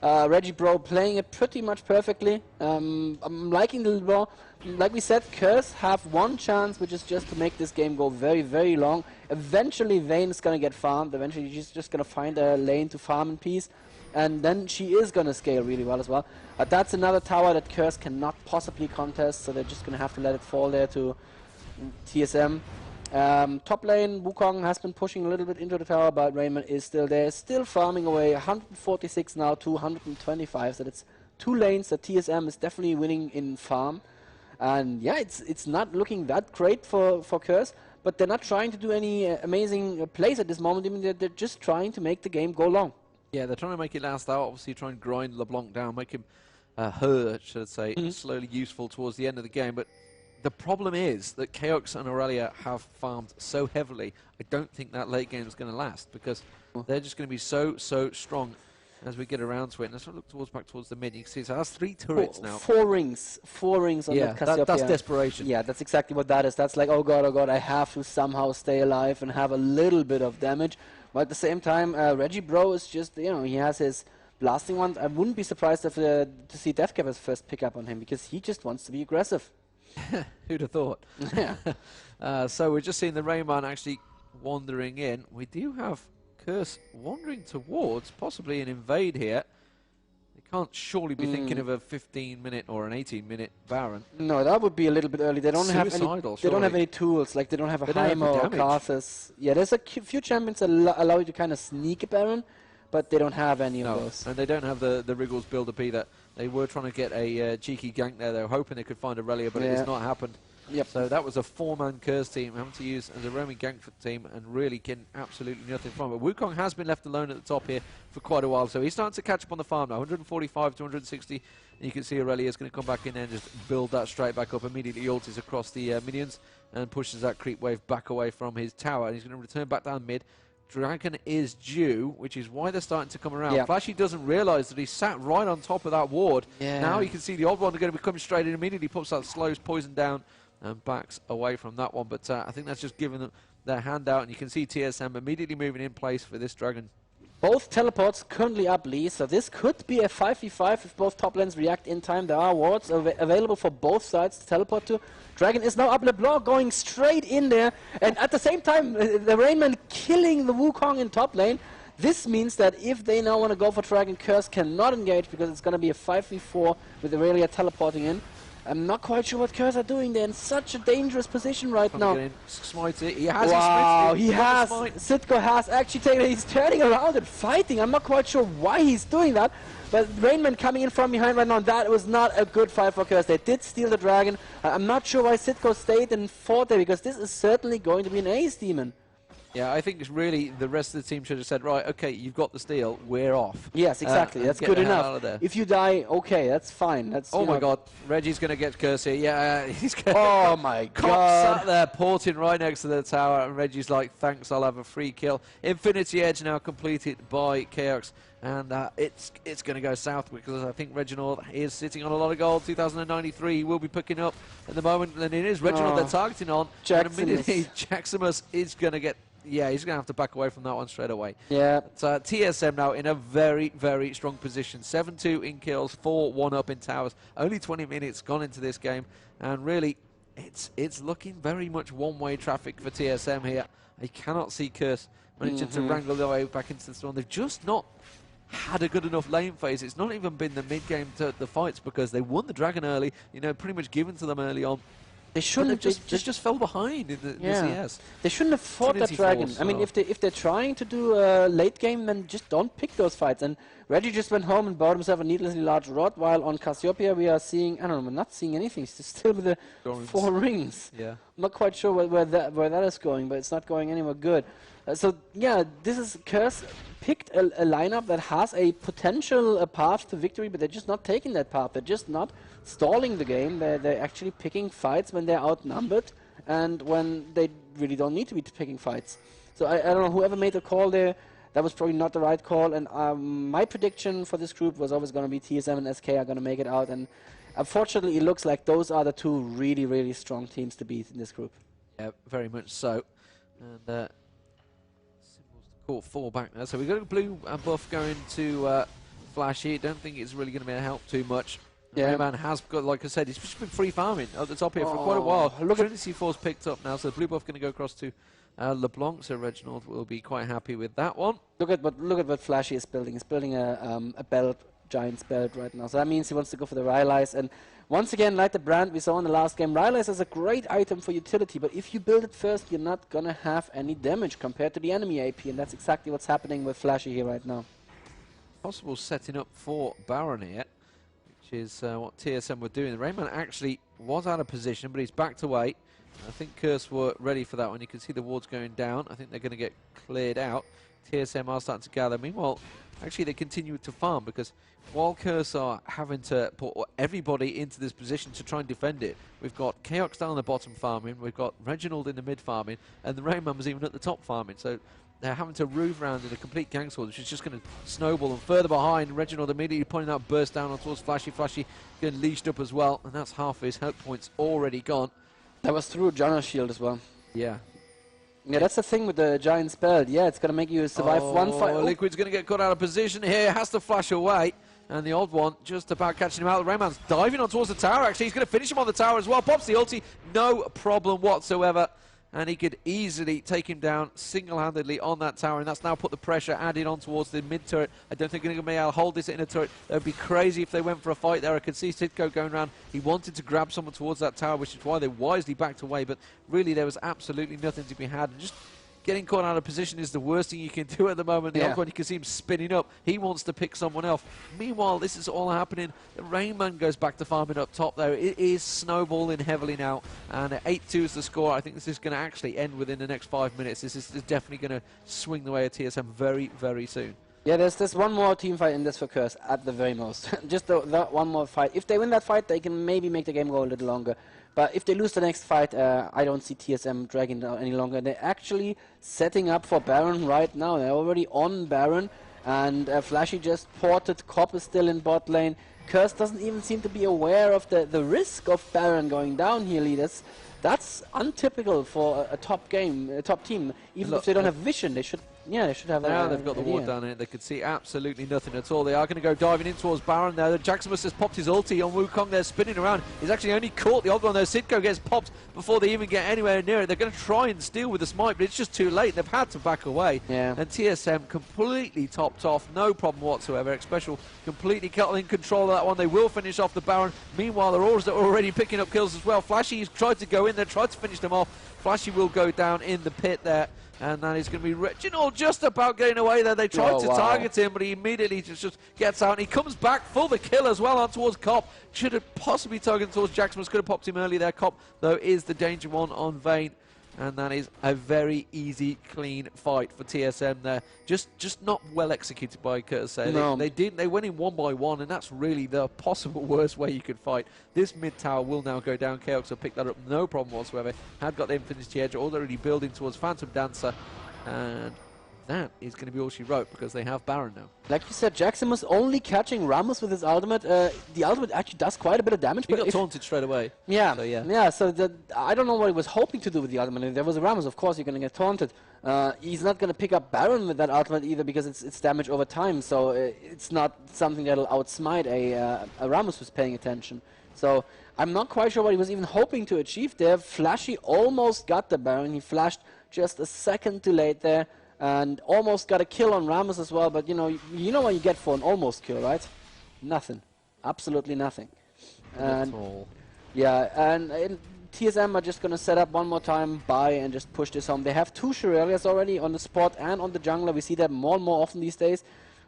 Reggie Bro playing it pretty much perfectly. I'm liking the LeBlanc. Like we said, Curse have one chance, which is just to make this game go very, very long. Eventually, Vayne is going to get farmed. Eventually, she's just going to find a lane to farm in peace. And then she is going to scale really well as well. That's another tower that Curse cannot possibly contest, so they're just going to have to let it fall there to TSM. Top lane, Wukong has been pushing a little bit into the tower, but Rayman is still there, still farming away. 146 now to 125, so that's 2 lanes that TSM is definitely winning in farm. And yeah, it's not looking that great for Curse, but they're not trying to do any amazing plays at this moment. I mean, they're just trying to make the game go long. Yeah, they're trying to make it last out. Obviously, try and grind LeBlanc down, make him should I say, slowly useful towards the end of the game. But the problem is that Chaos and Aurelia have farmed so heavily. I don't think that late game is going to last because they're just going to be so strong as we get around to it. And let's look back towards the mid. You can see so that's 3 turrets now. 4 rings on that Cassiopeia. That's desperation. Yeah, that's exactly what that is. That's like, oh god, I have to somehow stay alive and have a little bit of damage. But at the same time, Reggie Bro is just, he has his blasting one. I wouldn't be surprised if to see Deathcap as first pick up on him because he just wants to be aggressive. Who'd have thought? Yeah. So we're just seeing the Rayman actually wandering in. We do have Curse wandering towards possibly an invade here. They can't surely be thinking of a 15-minute or an 18-minute Baron. No, that would be a little bit early. They don't have any. They don't have any tools. Like they don't have a Heimer or Karthus. Yeah, there's a few champions that allow you to kind of sneak a Baron, but they don't have any of those. And they don't have the Wriggles build-up either. They were trying to get a cheeky gank there. They were hoping they could find Aurelia, but it has not happened. Yep. So that was a 4-man Curse team having to use as a roaming gank for the team and really getting absolutely nothing from it. Wukong has been left alone at the top here for quite a while, so he's starting to catch up on the farm now. 145 to 160, and you can see Aurelia is going to come back in there and just build that straight back up. Immediately ultis across the minions and pushes that creep wave back away from his tower, and he's going to return back down mid. Dragon is due, which is why they're starting to come around. Flashy doesn't realise that he sat right on top of that ward. Now you can see the odd one going to be coming straight in. Immediately puts that slows poison down and backs away from that one. But I think that's just giving them their hand out. And you can see TSM immediately moving in place for this Dragon. Both teleports currently up Lee, so this could be a 5v5 if both top lanes react in time. There are wards available for both sides to teleport to. Dragon is now up LeBlanc, going straight in there. And at the same time, the Rayman killing the Wukong in top lane. This means that if they now want to go for Dragon, Curse cannot engage because it's going to be a 5v4 with Aurelia teleporting in. I'm not quite sure what Curse are doing. They're in such a dangerous position right now. Smite it. He has. Wow, he has. Sitko has actually taken it. He's turning around and fighting. I'm not quite sure why he's doing that. But Rainman coming in from behind right now, that was not a good fight for Curse. They did steal the Dragon. I'm not sure why Sitko stayed and fought there because this is certainly going to be an ace demon. Yeah, I think it's really the rest of the team should have said, right, okay, you've got the steal, we're off. Yes, exactly. That's get good the hell enough. out of there. If you die, okay, that's fine. That's Oh you my know, God, Reggie's going to get cursed here. Yeah, he's going. Oh my Cop God. sat there porting right next to the tower, and Reggie's like, thanks, I'll have a free kill. Infinity Edge now completed by Chaos, and it's going to go south because I think Reginald is sitting on a lot of gold. 2093 he will be picking up at the moment, and it is Reginald they're targeting on. And immediately Jaximus is going to get. Yeah, he's going to have to back away from that one straight away. Yeah. But, TSM now in a very, very strong position. 7-2 in kills, 4-1 up in towers. Only 20 minutes gone into this game. And really, it's looking very much one-way traffic for TSM here. I cannot see Curse managing to wrangle their way back into the storm. They've just not had a good enough lane phase. It's not even been the mid-game to the fights because they won the Dragon early, you know, pretty much given to them early on. They shouldn't just fell behind in the CS. They shouldn't have fought that Dragon. I mean, if they're trying to do a late game, then just don't pick those fights. And Reggie just went home and bought himself a needlessly large rod, while on Cassiopeia we are seeing, I don't know, we're not seeing anything. He's still with the 4 rings. Yeah. I'm not quite sure where that is going, but it's not going anywhere good. So yeah, this is Curse picked a lineup that has a potential path to victory, but they're just not taking that path. They're just not stalling the game. They're actually picking fights when they're outnumbered and when they really don't need to be picking fights. So I don't know, whoever made the call there, that was probably not the right call. And my prediction for this group was always going to be TSM and SK are going to make it out. And unfortunately, it looks like those are the two really, really strong teams to beat in this group. Yeah, very much so. And Court 4 back there. So we've got a blue buff going to Flashy. Don't think it's really going to be a help too much. Yeah. Rayman has got, like I said, he's just been free farming at the top here for quite a while. Look at Trinity Force picked up now, so the blue buff going to go across to LeBlanc. So Reginald will be quite happy with that one. Look at what Flashy is building. He's building a belt, Giant's belt right now. So that means he wants to go for the Rylai's. And once again, like the brand we saw in the last game, Rylai's is a great item for utility, but if you build it first, you're not going to have any damage compared to the enemy AP, and that's exactly what's happening with Flashy here right now. Possible setting up for Baron here, which is what TSM were doing. Rayman actually was out of position, but he's backed away. I think Curse were ready for that one. You can see the wards going down. I think they're going to get cleared out. TSM are starting to gather. Meanwhile, actually they continue to farm because while Curse are having to put everybody into this position to try and defend it, we've got Chaos down the bottom farming, we've got Reginald in the mid farming, and the Rayman was even at the top farming. So they're having to move around in a complete gang sword, which is just going to snowball. And further behind, Reginald immediately pointing out burst down towards Flashy. Flashy getting leashed up as well, and that's half of his health points already gone. That was through Jonas shield as well. Yeah. Yeah, that's the thing with the giant spell. Yeah, it's going to make you survive one fight. Liquid's going to get caught out of position here. Has to flash away. And the odd one just about catching him out. Rayman's diving on towards the tower, actually. He's going to finish him on the tower as well. Pops the ulti. No problem whatsoever. And he could easily take him down single-handedly on that tower. And that's now put the pressure added on towards the mid-turret. I don't think they're going to be able to hold this in a turret. That would be crazy if they went for a fight there. I could see Sitko going around. He wanted to grab someone towards that tower, which is why they wisely backed away. But really, there was absolutely nothing to be had. And just getting caught out of position is the worst thing you can do at the moment. The other one, you can see him spinning up. He wants to pick someone else. Meanwhile, this is all happening. Rayman goes back to farming up top, though. It is snowballing heavily now. And 8-2 is the score. I think this is going to actually end within the next 5 minutes. This is definitely going to swing the way of TSM very, very soon. Yeah, there's one more team fight in this for Curse, at the very most. Just that one more fight. If they win that fight, they can maybe make the game go a little longer. But if they lose the next fight, I don't see TSM dragging it out any longer. They're actually setting up for Baron right now. They're already on Baron, and Flashy just ported. Cop is still in bot lane. Curse doesn't even seem to be aware of the risk of Baron going down here, leaders. That's untypical for a top game, a top team. Even if they don't have vision, they should have. Now they've got the ward down here. They could see absolutely nothing at all. They are going to go diving in towards Baron there. Jaximus has popped his ulti on Wukong. They're spinning around. He's actually only caught the odd one there. Sitko gets popped before they even get anywhere near it. They're going to try and steal with the smite, but it's just too late. They've had to back away. Yeah. And TSM completely topped off. No problem whatsoever. Special completely in control of that one. They will finish off the Baron. Meanwhile, they're already picking up kills as well. Flashy's tried to go in there, tried to finish them off. Flashy will go down in the pit there. And that is going to be Reginald just about getting away there. They tried to target him, but he immediately just gets out. And he comes back for the kill as well on towards Cop. Should have possibly targeted towards Jaximus. Could have popped him early there. Cop, though, is the danger one on Vayne. And that is a very easy, clean fight for TSM there. Just not well executed by Curtis. No. They went in 1 by 1, and that's really the possible worst way you could fight. This mid tower will now go down. Chaos will pick that up, no problem whatsoever. Had got the Infinity Edge, already building towards Phantom Dancer, and that is going to be all she wrote because they have Baron now. Like you said, Jackson was only catching Ramos with his ultimate. The ultimate actually does quite a bit of damage. He but got taunted straight away. Yeah, so, yeah. yeah. So I don't know what he was hoping to do with the ultimate. If there was a Ramos, of course you're going to get taunted. He's not going to pick up Baron with that ultimate either because it's damage over time. So it's not something that'll outsmite a Ramos who's paying attention. So I'm not quite sure what he was even hoping to achieve there. Flashy almost got the Baron. He flashed just a second too late there. And almost got a kill on Ramos as well, but you know what you get for an almost kill, right? Nothing, absolutely nothing. And yeah, and TSM are just gonna set up one more time, buy, and just push this home. They have 2 Shurelias already on the spot and on the jungler. We see that more and more often these days.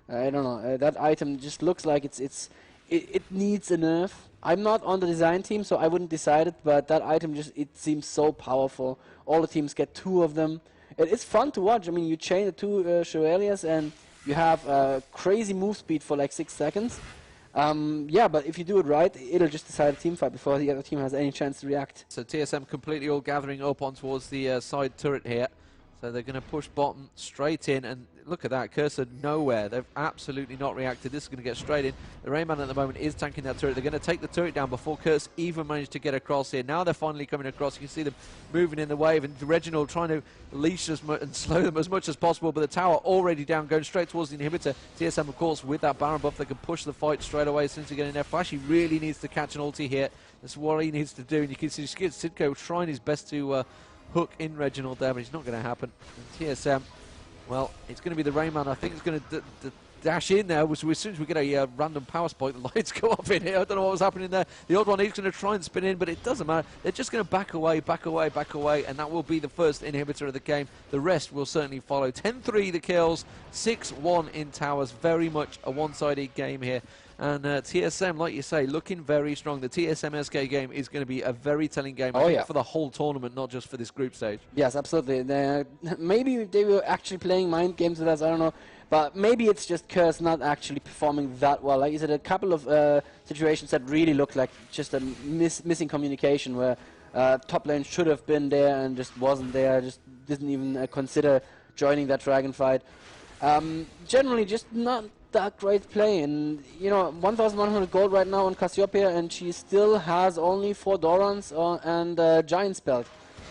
I don't know. That item just looks like it needs a nerf. I'm not on the design team, so I wouldn't decide it. But that item it seems so powerful. All the teams get 2 of them. It's fun to watch. I mean, you chain the 2 Shurelias and you have crazy move speed for like 6 seconds. Yeah, but if you do it right, it'll just decide a team fight before the other team has any chance to react. So TSM completely all gathering up on towards the side turret here. So they're going to push bottom straight in, and look at that, Cursor nowhere. They've absolutely not reacted. This is going to get straight in. The Rayman at the moment is tanking that turret. They're going to take the turret down before Curse even managed to get across here. Now they're finally coming across. You can see them moving in the wave, and Reginald trying to leash and slow them as much as possible, but the tower already down, going straight towards the inhibitor. TSM, of course, with that Baron buff, they can push the fight straight away as soon as they get in there. Flashy really needs to catch an ulti here. That's what he needs to do, and you can see Sidko trying his best to hook in Reginald there, but it's not going to happen. And TSM, well, it's going to be the Rayman. I think it's going to dash in there. As soon as we get a random power spike, the lights go off in here. I don't know what was happening there. The odd one, he's going to try and spin in, but it doesn't matter. They're just going to back away, and that will be the first inhibitor of the game. The rest will certainly follow. 10-3 the kills, 6-1 in towers. Very much a one-sided game here. And TSM, like you say, looking very strong. The TSM SK game is going to be a very telling game for the whole tournament, not just for this group stage. Yes, absolutely. Maybe they were actually playing mind games with us, I don't know. But maybe it's just Curse not actually performing that well. Like you said, a couple of situations that really looked like just a missing communication where top lane should have been there and just wasn't there, just didn't even consider joining that dragon fight. Generally, just not that great play, and you know, 1,100 gold right now on Cassiopeia, and she still has only 4 Dorans and Giant's Belt.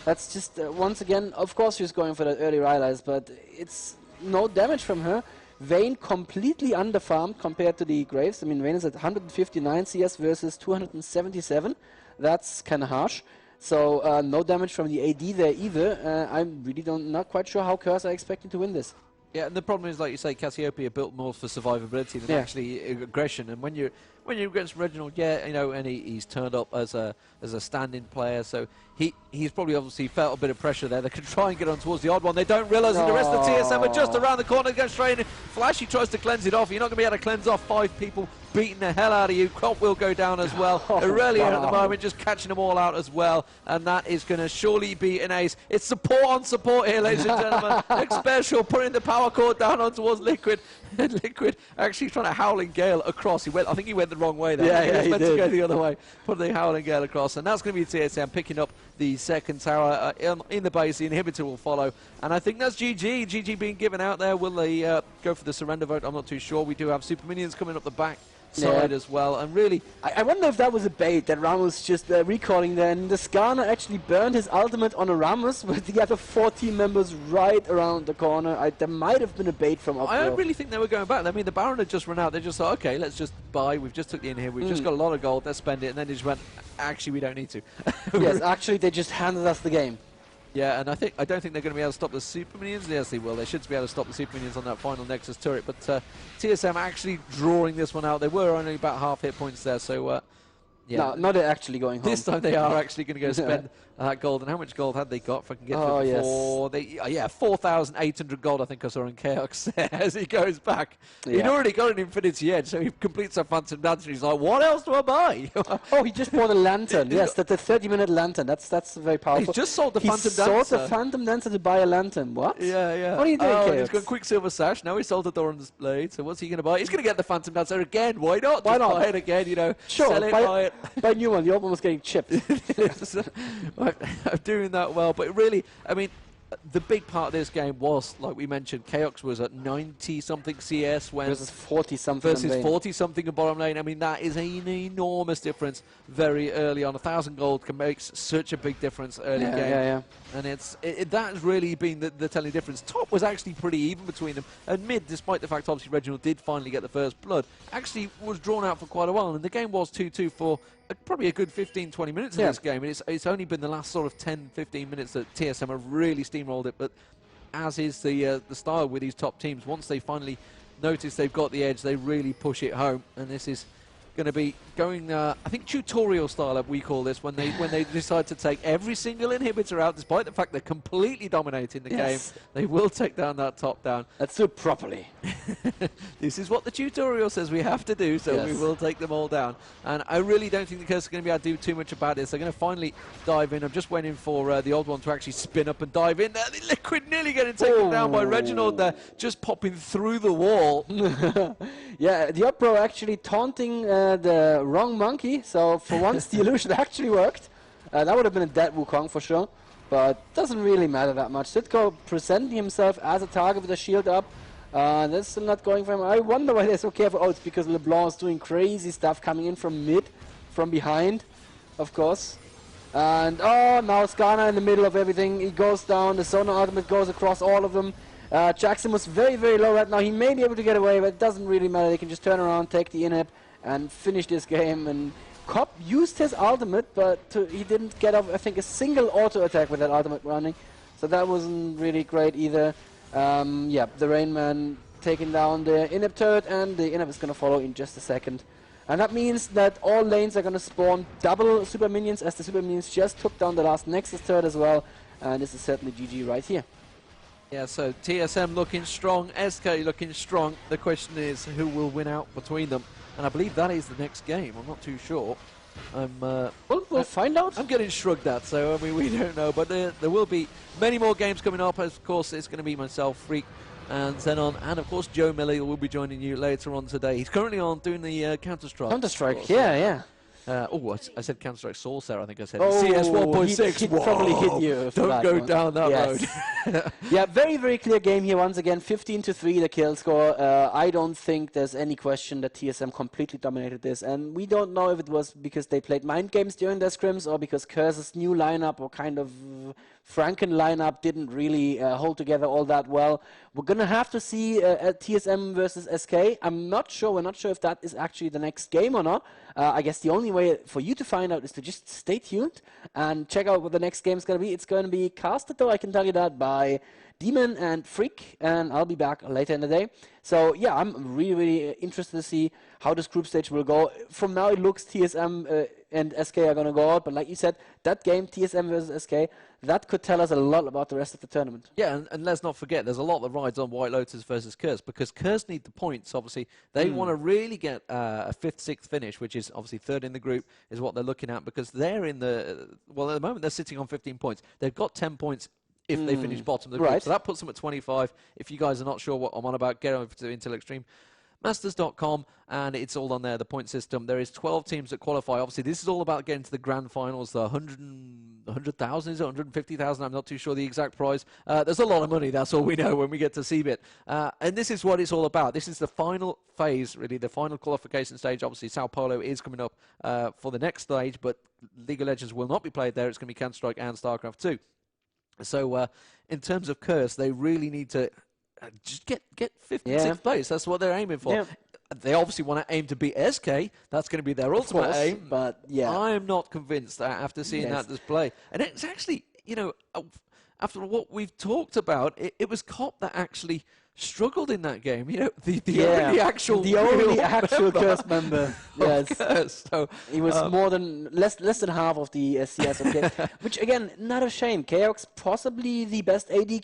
That's just once again, of course, she's going for that early Rylai's, but it's no damage from her. Vayne completely underfarmed compared to the Graves. I mean, Vayne is at 159 CS versus 277. That's kind of harsh. So no damage from the AD there either. I'm really not quite sure how Curse are expecting to win this. Yeah, and the problem is, like you say, Cassiopeia built more for survivability than actually aggression. And when you're against Reginald, yeah, you know, and he's turned up as a stand-in player, so he's probably obviously felt a bit of pressure there. They can try and get on towards the odd one. They don't realise that the rest of the TSM are just around the corner, going straight in. Flashy tries to cleanse it off. You're not going to be able to cleanse off 5 people beating the hell out of you. Crop will go down as well. Aurelia at the moment just catching them all out as well, and that is going to surely be an ace. It's support on support here, ladies and gentlemen. Special putting the power cord down on towards Liquid. Liquid actually trying to Howling Gale across. I think he went the wrong way there. Yeah, he was meant did. to go the other way. Put the Howling Gale across, and that's going to be TSM picking up the second tower in the base. The inhibitor will follow, and I think that's GG. GG being given out there. Will they go for the surrender vote? I'm not too sure. We do have super minions coming up the back side as well, and really I wonder if that was a bait, that Ramos just recalling there, and the Skarner actually burned his ultimate on a Ramos with the other 4 team members right around the corner. There might have been a bait from up I there. don't really think they were going back. I mean, the Baron had just run out. They just thought, okay, let's just buy. We've just took the in here. We've just got a lot of gold. Let's spend it. And then they just went, actually, we don't need to. Yes, actually, they just handed us the game. Yeah, and I don't think they're going to be able to stop the super minions. Yes, they will. They should be able to stop the super minions on that final Nexus turret. But TSM actually drawing this one out. They were only about half hit points there, so yeah. No, not actually going home. This time they are actually going to go spend gold. And how much gold had they got? If I can get Oh, to yes. before yeah, 4,800 gold. I think I saw in Chaos as he goes back. He'd Yeah. already got an Infinity Edge, so he completes a Phantom Dance, and he's like, "What else do I buy?" Oh, he just bought a lantern. Yes, the 30-minute lantern. That's very powerful. He's just sold the he Phantom sold Dancer. the Phantom Dancer to buy a lantern. What? Yeah. What are you doing, Oh, and Chaos? he's got Quicksilver Sash. Now he sold the Doran's Blade. So what's he going to buy? He's going to get the Phantom Dancer again. Why not? Why Just not? buy it again, you know. Sure, Sell it, buy it. buy a new one. The old one was getting chipped. I'm doing that well, but really, I mean, the big part of this game was, like we mentioned, Chaos was at 90-something CS when versus 40-something. versus 40-something in bottom lane. I mean, that is an enormous difference very early on. 1,000 gold can make such a big difference early game. Yeah. And that has really been the telling difference. Top was actually pretty even between them. And mid, despite the fact obviously Reginald did finally get the first blood, actually was drawn out for quite a while. And the game was 2-2 for probably a good 15-20 minutes in this game. And it's only been the last sort of 10-15 minutes that TSM have really steamrolled it. But as is the style with these top teams, once they finally notice they've got the edge, they really push it home. And this is going to be going, I think, tutorial style, we call this, when they decide to take every single inhibitor out, despite the fact they're completely dominating the game. They will take down that top down. Let's do it properly. This is what the tutorial says we have to do, so we will take them all down. And I really don't think the Curse are going to be able to do too much about this. They're going to finally dive in. I'm just waiting for the old one to actually spin up and dive in. The Liquid nearly getting taken down by Reginald there, just popping through the wall. Yeah, the Opro actually taunting the wrong monkey, so for once the illusion actually worked. That would have been a dead Wukong for sure, but doesn't really matter that much. Sitko presenting himself as a target with a shield up. That's still not going for him. I wonder why they're so careful. Oh, it's because LeBlanc is doing crazy stuff coming in from mid, from behind, of course. And oh, now Skarner in the middle of everything. He goes down, the Sonar ultimate goes across all of them. Jackson was very, very low right now. He may be able to get away, but it doesn't really matter. They can just turn around, take the inhib, and finish this game. And Cobb used his ultimate, but he didn't get off, I think, a single auto attack with that ultimate running. So that wasn't really great either. Yeah, the Rain Man taking down the inhib turret, and the inhib is going to follow in just a second. And that means that all lanes are going to spawn double super minions, as the super minions just took down the last Nexus turret as well. And this is certainly GG right here. Yeah, so TSM looking strong, SK looking strong. The question is who will win out between them. And I believe that is the next game. I'm not too sure. We'll find out. I'm getting shrugged at, so I mean, we don't know. But there will be many more games coming up. Of course, it's going to be myself, Freak, and Xenon, and of course Joe Millie will be joining you later on today. He's currently on doing the Counter-Strike. Counter-Strike, yeah. I said Counter-Strike Sorcerer, I think I said. Oh, CS 1.6. He'd probably hit you. Don't go down that road. Yeah, very, very clear game here once again. 15-3 the kill score. I don't think there's any question that TSM completely dominated this. And we don't know if it was because they played mind games during their scrims or because Curse's new lineup or kind of Franken lineup didn't really hold together all that well. We're going to have to see TSM versus SK. I'm not sure. We're not sure if that is actually the next game or not. I guess the only way for you to find out is to just stay tuned and check out what the next game is going to be. It's going to be casted, though, I can tell you that, by Demon and Freak, and I'll be back later in the day. So, yeah, I'm really, really interested to see how this group stage will go. From now, it looks TSM and SK are going to go out, but like you said, that game, TSM versus SK, that could tell us a lot about the rest of the tournament. Yeah, and let's not forget, there's a lot that rides on White Lotus versus Curse, because Curse need the points, obviously. They want to really get a 5th, 6th finish, which is obviously 3rd in the group, is what they're looking at, because they're in the... Well, at the moment, they're sitting on 15 points. They've got 10 points if they finish bottom of the group. So that puts them at 25. If you guys are not sure what I'm on about, get over to Intel Extreme Masters.com, and it's all on there, the point system. There is 12 teams that qualify. Obviously, this is all about getting to the grand finals, the 100,000, is it 150,000? I'm not too sure the exact prize. There's a lot of money, that's all we know when we get to CBIT. And this is what it's all about. This is the final phase, really, the final qualification stage. Obviously, Sao Paulo is coming up for the next stage, but League of Legends will not be played there. It's going to be Counter-Strike and StarCraft 2. So, in terms of Curse, they really need to just get 5th and 6th place. That's what they're aiming for. Yeah. They obviously want to aim to beat SK. That's going to be their ultimate aim. But yeah, I am not convinced after seeing that display. And it's actually, you know, after what we've talked about, it was Cop that actually struggled in that game. You know, the only actual Curse member. Yes. Curse. So he was less than half of the CS. Okay, which again, not a shame. Chaos possibly the best AD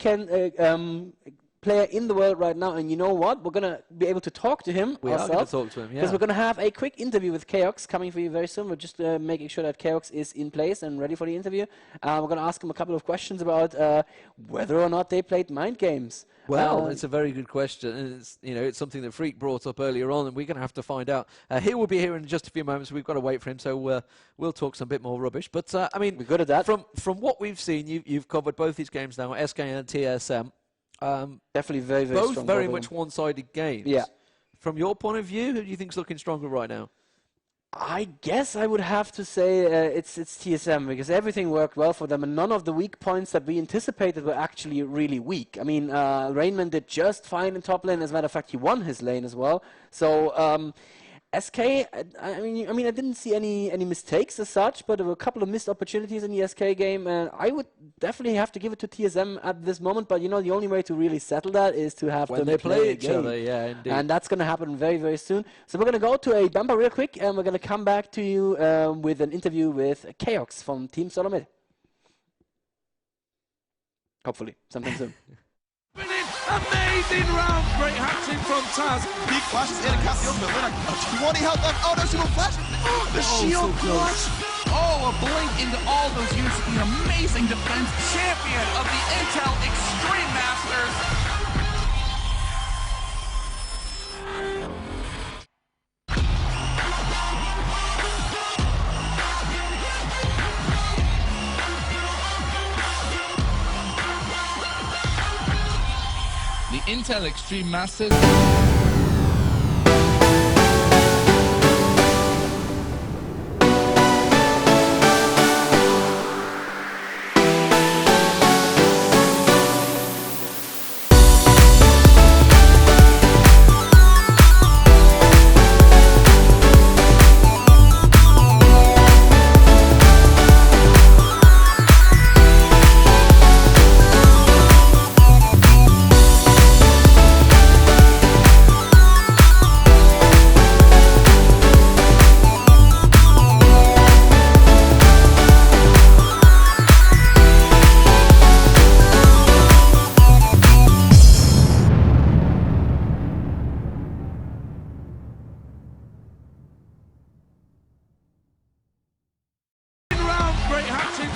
player in the world right now, and you know what? We're gonna be able to talk to him we ourselves. are going to talk to him, Because yeah. we're gonna have a quick interview with Chaos coming for you very soon. We're just making sure that Chaos is in place and ready for the interview. We're gonna ask him a couple of questions about whether or not they played mind games. Well, it's a very good question, and it's something that Freak brought up earlier on, and we're going to have to find out. He will be here in just a few moments. We've got to wait for him, so we'll talk some bit more rubbish. But I mean, we're good at that. From what we've seen, you've covered both these games now, SK and TSM. Definitely very both strong. Very much one-sided games. Yeah. From your point of view, who do you think's looking stronger right now? I guess I would have to say it's TSM, because everything worked well for them, and none of the weak points that we anticipated were actually really weak. I mean, Rainman did just fine in top lane. As a matter of fact, he won his lane as well. So SK, I mean, I didn't see any mistakes as such, but there were a couple of missed opportunities in the SK game, and I would definitely have to give it to TSM at this moment. But the only way to really settle that is to have when them they play each game. other, yeah, indeed. And that's going to happen very, very soon. So we're going to go to a bumper real quick, and we're going to come back to you with an interview with Chaos from Team SoloMid. Hopefully, sometime soon. Amazing round, great hat-trick from Taz. Peak flashes in and casts the ultimate. Lina, 20 health left. Oh no, she will flash. The shield clutch. Oh, a blink into all those years of the amazing defense. Champion of the Intel Extreme Masters. The Intel Extreme Masters.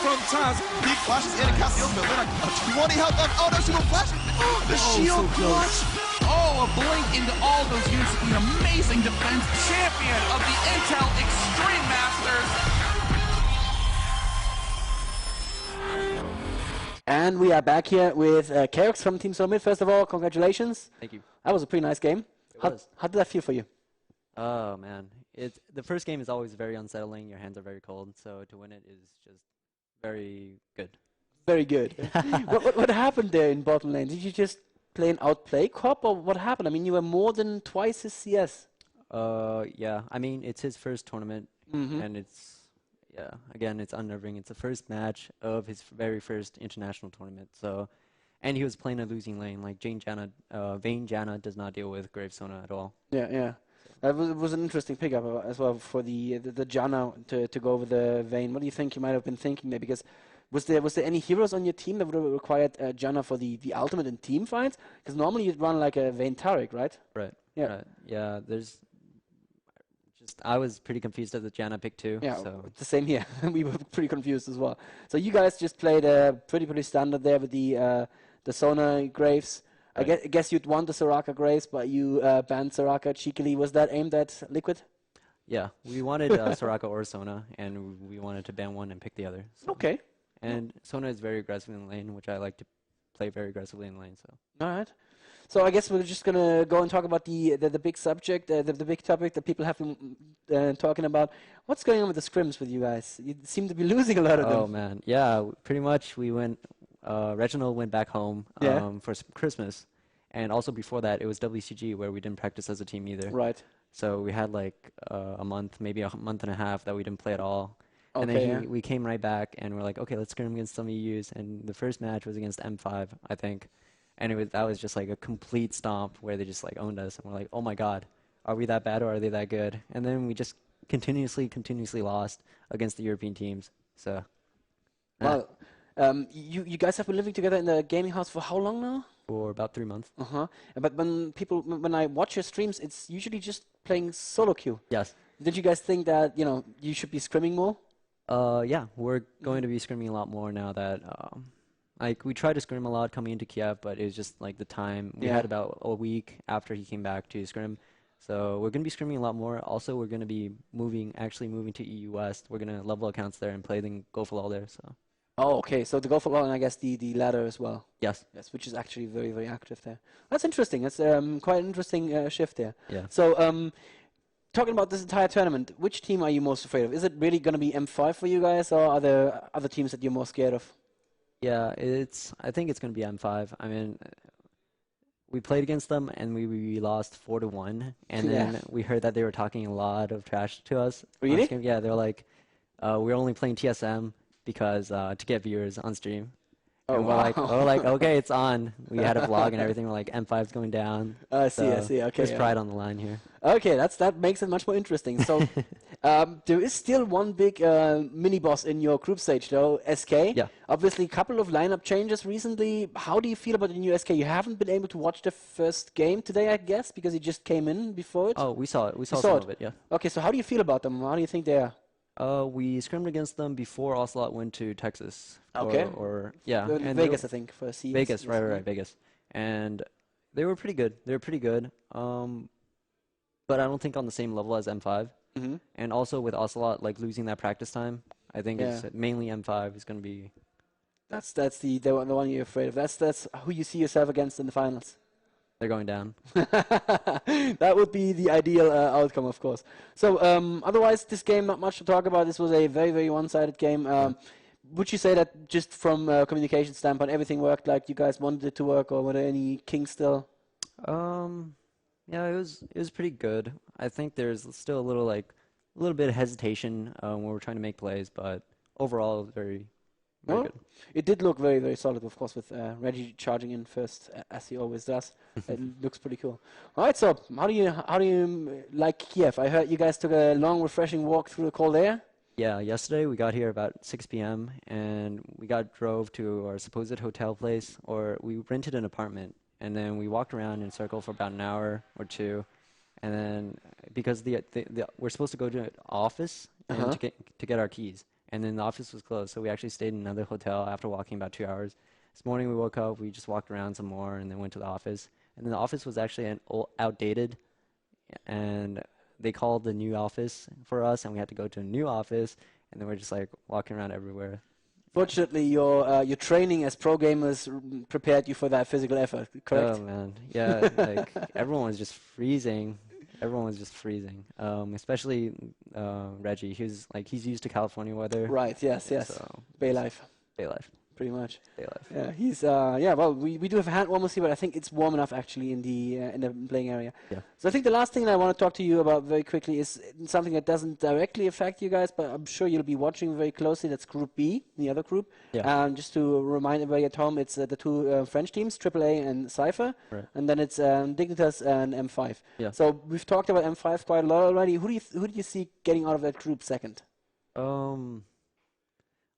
From Taz. Peak flashes in and casts the ultimate. Lina, 20 health left. Oh no, she will flash. The shield clutch. Oh, a blink into all those years of the amazing defense. Champion of the Intel Extreme Masters. And we are back here with Chaos from Team SoloMid. First of all, congratulations. Thank you. That was a pretty nice game. How did that feel for you? Oh man, the first game is always very unsettling. Your hands are very cold, so to win it is just very good. Very good. what happened there in bottom lane? Did you just play an outplay Cop, or what happened? I mean, you were more than twice his CS. Yeah. I mean, it's his first tournament, and again, it's unnerving. It's the first match of his very first international tournament. So, and he was playing a losing lane. Like Vayne Janna does not deal with Gravesona at all. Yeah. That was an interesting pickup as well for the Janna to go over the Vayne. What do you think you might have been thinking there? Because was there any heroes on your team that would have required Janna for the ultimate in team fights? Because normally you'd run like a Vayne Taric, right? Right. Yeah. Right. Yeah. I was pretty confused at the Janna pick too. Yeah, so. it's the same here. We were pretty confused as well. So you guys just played pretty standard there with the Sona Graves. Right. I guess you'd want the Soraka Graves, but you banned Soraka cheekily. Was that aimed at Liquid? Yeah, we wanted Soraka or Sona, and we wanted to ban one and pick the other. So. Okay. And Sona is very aggressive in lane, which I like to play very aggressively in lane. So. All right. So I guess we're just gonna go and talk about the big subject, the big topic that people have been talking about. What's going on with the scrims with you guys? You seem to be losing a lot of them. Oh man, yeah. Pretty much, we went. Reginald went back home for Christmas, and also before that, it was WCG where we didn't practice as a team either. Right. So we had like a month, maybe a month and a half that we didn't play at all. And Okay, then yeah. we came right back and we're like, okay, let's scrim against some EUs. And the first match was against M5, I think. And that was just like a complete stomp where they just like owned us. And we're like, oh my God, are we that bad or are they that good? And then we just continuously lost against the European teams. So, Well, you guys have been living together in the gaming house for how long now? for about 3 months. Uh-huh. But when I watch your streams, it's usually just playing solo queue. Yes. Did you guys think that, you should be scrimming more? Yeah, we're going to be scrimming a lot more now that, like, we tried to scrim a lot coming into Kiev, but it was just like the time. We Yeah. had about a week after he came back to scrim. So we're going to be scrimming a lot more. Also, we're going to be actually moving to EU West. We're going to level accounts there and play then go for LoL there. So, Oh, okay. So the go for LoL and I guess the ladder as well. yes. Yes, which is actually very, very active there. That's interesting. That's quite an interesting shift there. Yeah. So, talking about this entire tournament, which team are you most afraid of? Is it really going to be M5 for you guys, or are there other teams that you're more scared of? Yeah, I think it's going to be M5. I mean, we played against them and we lost 4-1. And Yeah. then we heard that they were talking a lot of trash to us. on Really? stream. Yeah, they're like, we're only playing TSM because to get viewers on stream. Oh, And wow. we're like, okay, it's on. We had a vlog and everything. We're like, M5's going down. I see, I So see. Okay, there's yeah. pride on the line here. Okay, that makes it much more interesting. So, there is still one big mini boss in your group stage, though, SK. Yeah. Obviously, a couple of lineup changes recently. How do you feel about the new SK? You haven't been able to watch the first game today, I guess, because you just came in before it. Oh, we saw it. We saw saw some it? of it, yeah. Okay, so how do you feel about them? How do you think they are? We scrimmed against them before Ocelot went to Texas. Okay. Yeah. and Vegas, I think, for CS. Vegas, right, Vegas. And they were pretty good. They were pretty good. But I don't think on the same level as M5. Mm-hmm. And also with Ocelot, like losing that practice time, I think Yeah. it's mainly M5 is going to be. That's the one you're afraid of. That's who you see yourself against in the finals. They're going down. That would be the ideal outcome, of course. So, otherwise, this game, not much to talk about. This was a very, very one-sided game. Would you say that just from a communication standpoint, everything worked like you guys wanted it to work, or were there any kinks still? Yeah, it was pretty good. I think there's still a little bit of hesitation when we're trying to make plays, but overall, it was very Oh, good. it did look very, very solid, of course, with Reggie charging in first, as he always does. It looks pretty cool. All right, so how do you like Kiev? I heard you guys took a long, refreshing walk through the cold air. Yeah, yesterday we got here about 6 p.m. and we drove to our supposed hotel place, or we rented an apartment, and then we walked around in a circle for about an hour or two, and then because we're supposed to go to an office and to get our keys, and then the office was closed, so we actually stayed in another hotel after walking about 2 hours. This morning we woke up, we just walked around some more, and then went to the office, and then the office was actually outdated, and they called the new office for us, and we had to go to a new office, and then we're just like walking around everywhere. Fortunately, your training as pro gamers prepared you for that physical effort, correct? Oh man, yeah, like everyone was just freezing. Especially Reggie. He's used to California weather. Right, yes. So, Bay life, day life, pretty much. day life. Yeah, he's well, we do have a hand warmers here, but I think it's warm enough actually in the playing area. Yeah. So I think the last thing that I want to talk to you about very quickly is something that doesn't directly affect you guys, but I'm sure you'll be watching very closely. That's Group B, the other group. Yeah. Just to remind everybody at home, it's the two French teams, AAA and Cypher, Right. and then it's Dignitas and M5. Yeah. So we've talked about M5 quite a lot already. Who do you see getting out of that group second?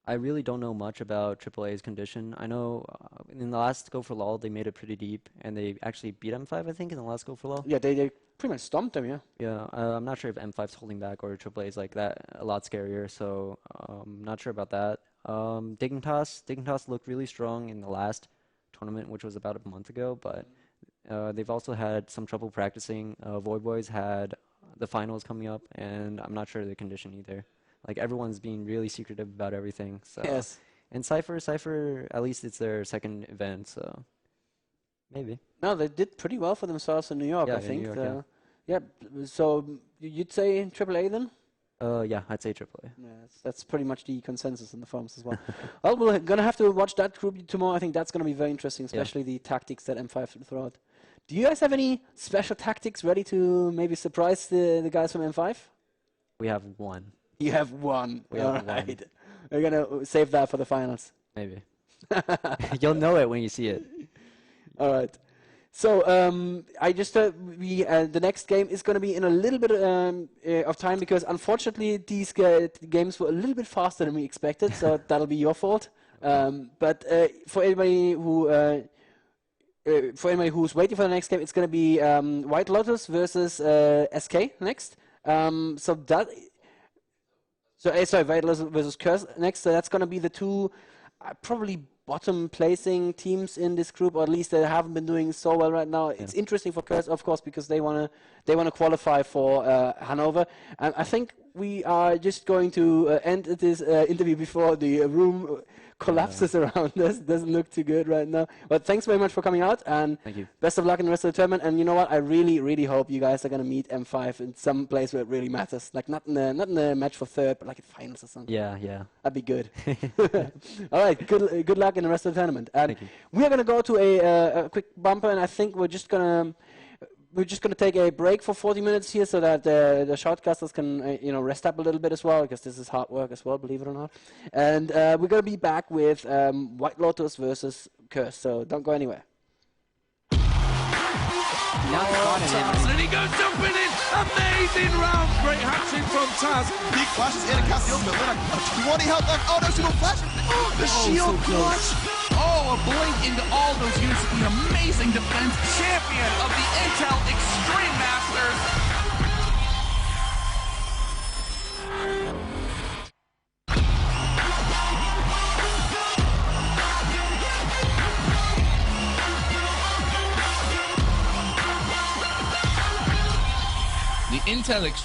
I really don't know much about AAA's condition. I know in the last Go for LoL they made it pretty deep, and they actually beat M5, I think, in the last Go for LoL. Yeah, they pretty much stomped them. Yeah. Yeah, I'm not sure if M5's holding back or AAA is like that, a lot scarier, so not sure about that. Dignitas looked really strong in the last tournament, which was about a month ago, but they've also had some trouble practicing. Void Boys had the finals coming up, and I'm not sure of the condition either. Like, everyone's being really secretive about everything, so. Yes. And Cypher, at least it's their second event, so maybe. No, they did pretty well for themselves in New York, Yeah, I in think. New York, Yeah, so you'd say AAA then? Yeah, I'd say AAA. Yeah, that's pretty much the consensus in the forums as well. Well, we're going to have to watch that group tomorrow. I think that's going to be very interesting, especially the tactics that M5 throw out. Do you guys have any special tactics ready to maybe surprise the guys from M5? We have one. You have one. We have All one. right. We're gonna save that for the finals. Maybe. You'll know it when you see it. All right. So I just the next game is going to be in a little bit of time because unfortunately these games were a little bit faster than we expected. So that'll be your fault. But for anybody who's waiting for the next game, it's going to be White Lotus versus SK next. Sorry, White Lotus versus Curse next. So that's going to be the two probably bottom placing teams in this group, or at least they haven't been doing so well right now. Yeah. It's interesting for Curse, of course, because they wanna qualify for Hanover. And I think we are just going to end this interview before the room collapses around us. Doesn't look too good right now. But thanks very much for coming out, and thank you. Best of luck in the rest of the tournament. And you know what? I really, really hope you guys are gonna meet M5 in some place where it really matters. Like not in the match for third, but like in finals or something. Yeah, yeah. That'd be good. All right. Good luck in the rest of the tournament. And thank you. We are gonna go to a quick bumper, and I think we're just gonna take a break for 40 minutes here so that the shortcasters can rest up a little bit as well, because this is hard work as well, believe it or not. And we're going to be back with White Lotus versus Curse, so don't go anywhere. And he goes jumping in. Amazing round. Great hat-trick from Taz. Big flashes in and Castiel, but then a 20 health left. Oh no, super flash. The shield clutch. Oh, a blink into all those units. An amazing defense. Champion of the Intel Extreme Masters. The Intel Extreme